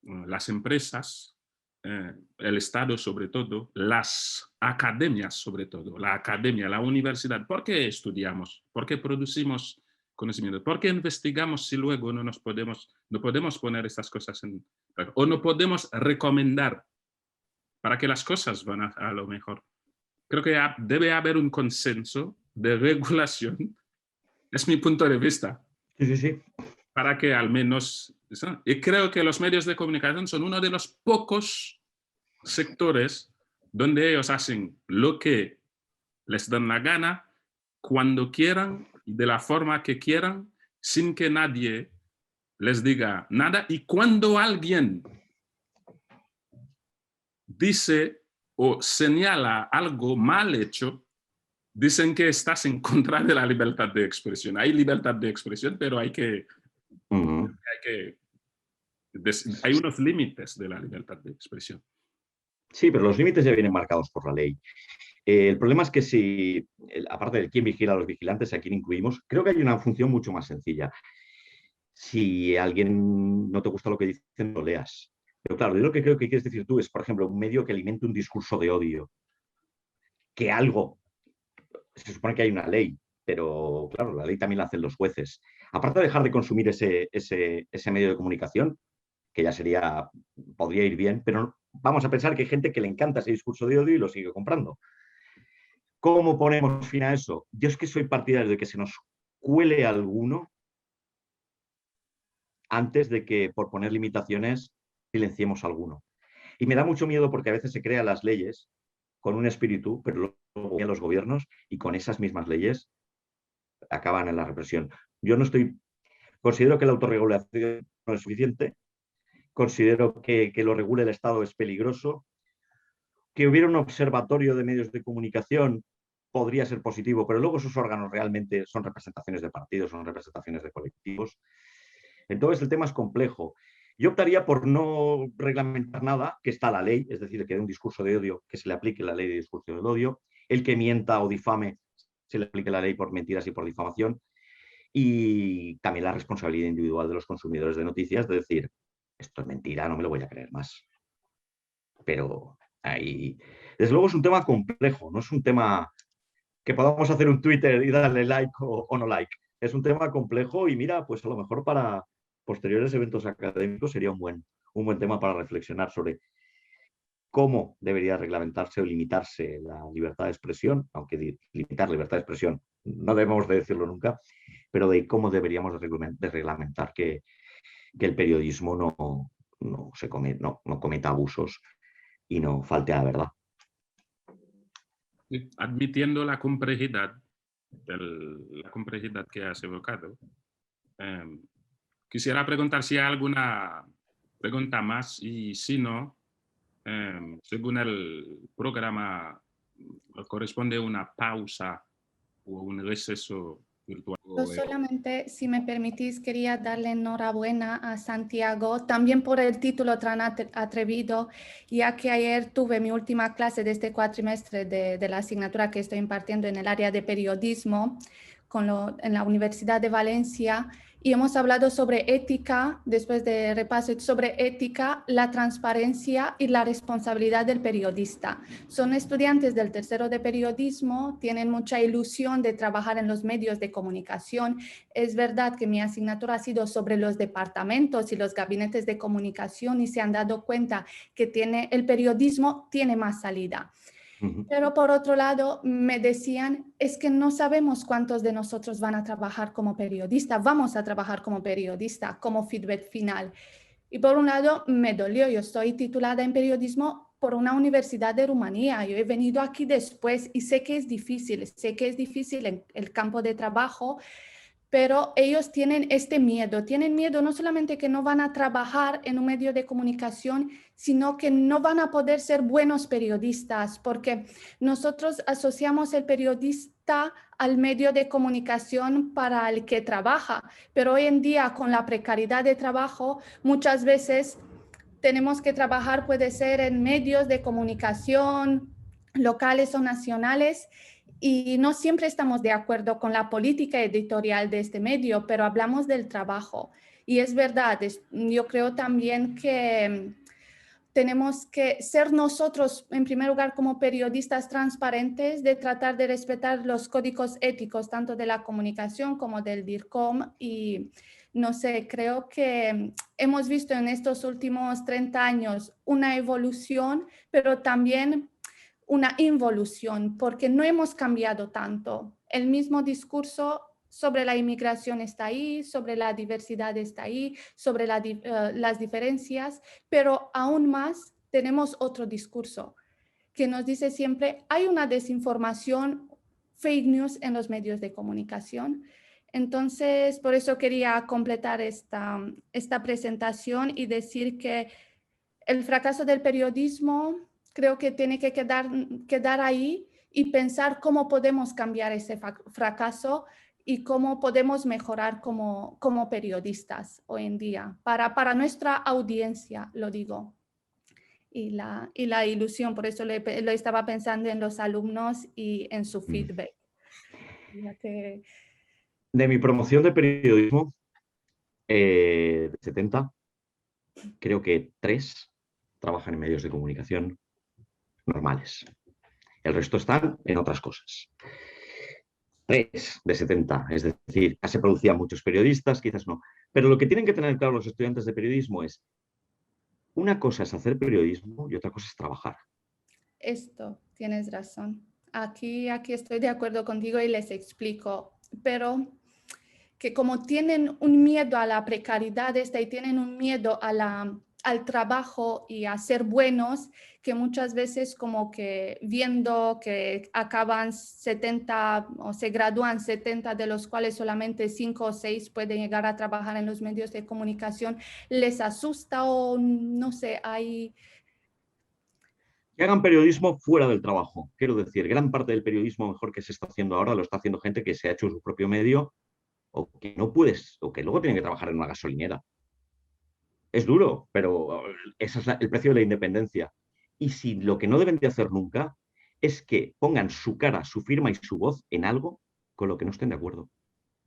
las empresas, el Estado sobre todo, las academias sobre todo, la academia, la universidad. ¿Por qué estudiamos? ¿Por qué producimos conocimiento? ¿Por qué investigamos si luego no podemos poner estas cosas o no podemos recomendar para que las cosas van a lo mejor? Creo que debe haber un consenso de regulación, es mi punto de vista. Sí, sí, sí. Para que al menos... Y creo que los medios de comunicación son uno de los pocos sectores donde ellos hacen lo que les dan la gana, cuando quieran, de la forma que quieran, sin que nadie les diga nada. Y cuando alguien dice o señala algo mal hecho, dicen que estás en contra de la libertad de expresión. Hay libertad de expresión, pero hay unos límites de la libertad de expresión. Sí, pero los límites ya vienen marcados por la ley. El problema es que si, aparte de quién vigila a los vigilantes, a quién incluimos, creo que hay una función mucho más sencilla. Si a alguien no te gusta lo que dicen, lo leas. Pero claro, yo lo que creo que quieres decir tú es, por ejemplo, un medio que alimente un discurso de odio. Que algo, se supone que hay una ley, pero claro, la ley también la hacen los jueces. Aparte de dejar de consumir ese medio de comunicación, que ya podría ir bien, pero vamos a pensar que hay gente que le encanta ese discurso de odio y lo sigue comprando. ¿Cómo ponemos fin a eso? Yo es que soy partidario de que se nos cuele alguno antes de que, por poner limitaciones, silenciemos a alguno. Y me da mucho miedo porque a veces se crean las leyes con un espíritu, pero luego vienen los gobiernos y con esas mismas leyes acaban en la represión. Considero que la autorregulación no es suficiente, considero que lo regule el Estado es peligroso, que hubiera un observatorio de medios de comunicación podría ser positivo, pero luego esos órganos realmente son representaciones de partidos, son representaciones de colectivos. Entonces el tema es complejo. Yo optaría por no reglamentar nada, que está la ley, es decir, que dé un discurso de odio, que se le aplique la ley de discurso del odio, el que mienta o difame, se le aplique la ley por mentiras y por difamación, y también la responsabilidad individual de los consumidores de noticias, de decir, esto es mentira, no me lo voy a creer más. Pero ahí, desde luego es un tema complejo, no es un tema que podamos hacer un Twitter y darle like o no like. Es un tema complejo y mira, pues a lo mejor para posteriores eventos académicos sería un buen tema para reflexionar sobre cómo debería reglamentarse o limitarse la libertad de expresión, aunque limitar la libertad de expresión no debemos de decirlo nunca, pero de cómo deberíamos de reglamentar que el periodismo no cometa abusos y no falte a la verdad. Admitiendo la complejidad que has evocado, quisiera preguntar si hay alguna pregunta más y si no, según el programa, corresponde una pausa o un receso virtual. Yo solamente, si me permitís, quería darle enhorabuena a Santiago, también por el título tan atrevido, ya que ayer tuve mi última clase de este cuatrimestre de la asignatura que estoy impartiendo en el área de periodismo en la Universidad de Valencia, y hemos hablado sobre ética, después de repaso sobre ética, la transparencia y la responsabilidad del periodista. Son estudiantes del tercero de periodismo, tienen mucha ilusión de trabajar en los medios de comunicación. Es verdad que mi asignatura ha sido sobre los departamentos y los gabinetes de comunicación y se han dado cuenta que el periodismo tiene más salida. Pero por otro lado, me decían, es que no sabemos cuántos de nosotros van a trabajar como periodista, vamos a trabajar como periodista, como feedback final. Y por un lado, me dolió, yo estoy titulada en periodismo por una universidad de Rumanía, yo he venido aquí después y sé que es difícil en el campo de trabajo, pero ellos tienen tienen miedo no solamente que no van a trabajar en un medio de comunicación, sino que no van a poder ser buenos periodistas, porque nosotros asociamos el periodista al medio de comunicación para el que trabaja, pero hoy en día con la precariedad de trabajo, muchas veces tenemos que trabajar, puede ser en medios de comunicación locales o nacionales, y no siempre estamos de acuerdo con la política editorial de este medio, pero hablamos del trabajo. Y es verdad, yo creo también que tenemos que ser nosotros, en primer lugar, como periodistas transparentes, de tratar de respetar los códigos éticos, tanto de la comunicación como del DIRCOM. Y no sé, creo que hemos visto en estos últimos 30 años una evolución, pero también una involución, porque no hemos cambiado tanto. El mismo discurso sobre la inmigración está ahí, sobre la diversidad está ahí, sobre las diferencias, pero aún más tenemos otro discurso que nos dice siempre, hay una desinformación, fake news en los medios de comunicación. Entonces, por eso quería completar esta presentación y decir que el fracaso del periodismo creo que tiene que quedar ahí, y pensar cómo podemos cambiar ese fracaso y cómo podemos mejorar como periodistas hoy en día, para nuestra audiencia, lo digo. Y la ilusión, por eso lo estaba pensando en los alumnos y en su feedback. Ya que... De mi promoción de periodismo, de 70, creo que 3 trabajan en medios de comunicación normales. El resto están en otras cosas. 3 de 70, es decir, ya se producían muchos periodistas, quizás no. Pero lo que tienen que tener claro los estudiantes de periodismo es, una cosa es hacer periodismo y otra cosa es trabajar. Esto, tienes razón. Aquí estoy de acuerdo contigo y les explico, pero que como tienen un miedo a la precariedad y tienen un miedo al trabajo y a ser buenos, que muchas veces como que viendo que acaban 70 o se gradúan 70, de los cuales solamente 5 o 6 pueden llegar a trabajar en los medios de comunicación, les asusta o no sé, hay... Que hagan periodismo fuera del trabajo. Quiero decir, gran parte del periodismo mejor que se está haciendo ahora lo está haciendo gente que se ha hecho su propio medio o que no puedes, o que luego tienen que trabajar en una gasolinera. Es duro, pero ese es el precio de la independencia. Y si lo que no deben de hacer nunca es que pongan su cara, su firma y su voz en algo con lo que no estén de acuerdo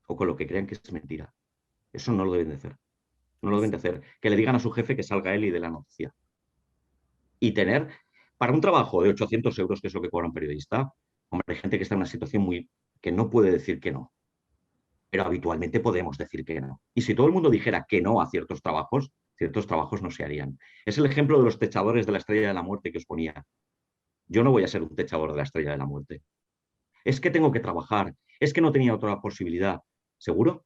o con lo que crean que es mentira. Eso no lo deben de hacer. No lo deben de hacer. Que le digan a su jefe que salga él y dé la noticia. Y tener, para un trabajo de 800 euros, que es lo que cobra un periodista, hombre, hay gente que está en una situación que no puede decir que no. Pero habitualmente podemos decir que no. Y si todo el mundo dijera que no a ciertos trabajos no se harían. Es el ejemplo de los techadores de la Estrella de la Muerte que os ponía. Yo no voy a ser un techador de la Estrella de la Muerte. Es que tengo que trabajar, es que no tenía otra posibilidad. ¿Seguro?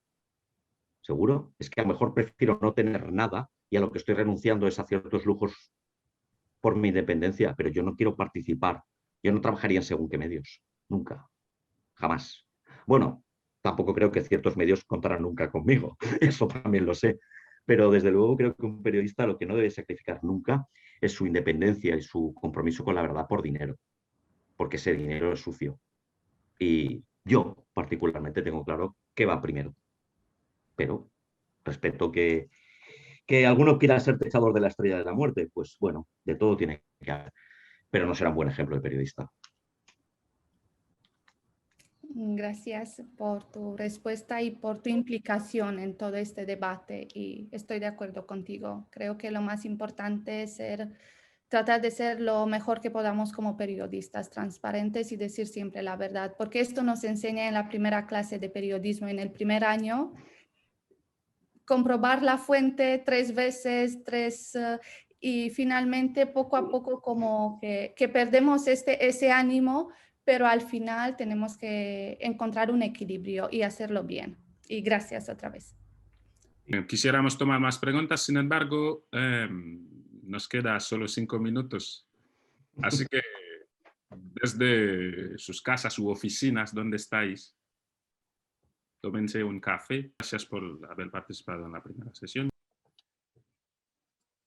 ¿Seguro? Es que a lo mejor prefiero no tener nada y a lo que estoy renunciando es a ciertos lujos por mi independencia, pero yo no quiero participar. Yo no trabajaría en según qué medios. Nunca. Jamás. Bueno, tampoco creo que ciertos medios contarán nunca conmigo. Eso también lo sé. Pero desde luego creo que un periodista lo que no debe sacrificar nunca es su independencia y su compromiso con la verdad por dinero. Porque ese dinero es sucio. Y yo particularmente tengo claro que va primero. Pero respeto que alguno quiera ser techador de la Estrella de la Muerte. Pues bueno, de todo tiene que haber. Pero no será un buen ejemplo de periodista. Gracias por tu respuesta y por tu implicación en todo este debate, y estoy de acuerdo contigo. Creo que lo más importante es tratar de ser lo mejor que podamos como periodistas, transparentes y decir siempre la verdad, porque esto nos enseña en la primera clase de periodismo, en el primer año, comprobar la fuente 3 veces, y finalmente poco a poco como que perdemos ese ánimo, pero al final tenemos que encontrar un equilibrio y hacerlo bien. Y gracias otra vez. Quisiéramos tomar más preguntas, sin embargo, nos queda solo 5 minutos. Así que desde sus casas u oficinas, donde estáis, tómense un café. Gracias por haber participado en la primera sesión.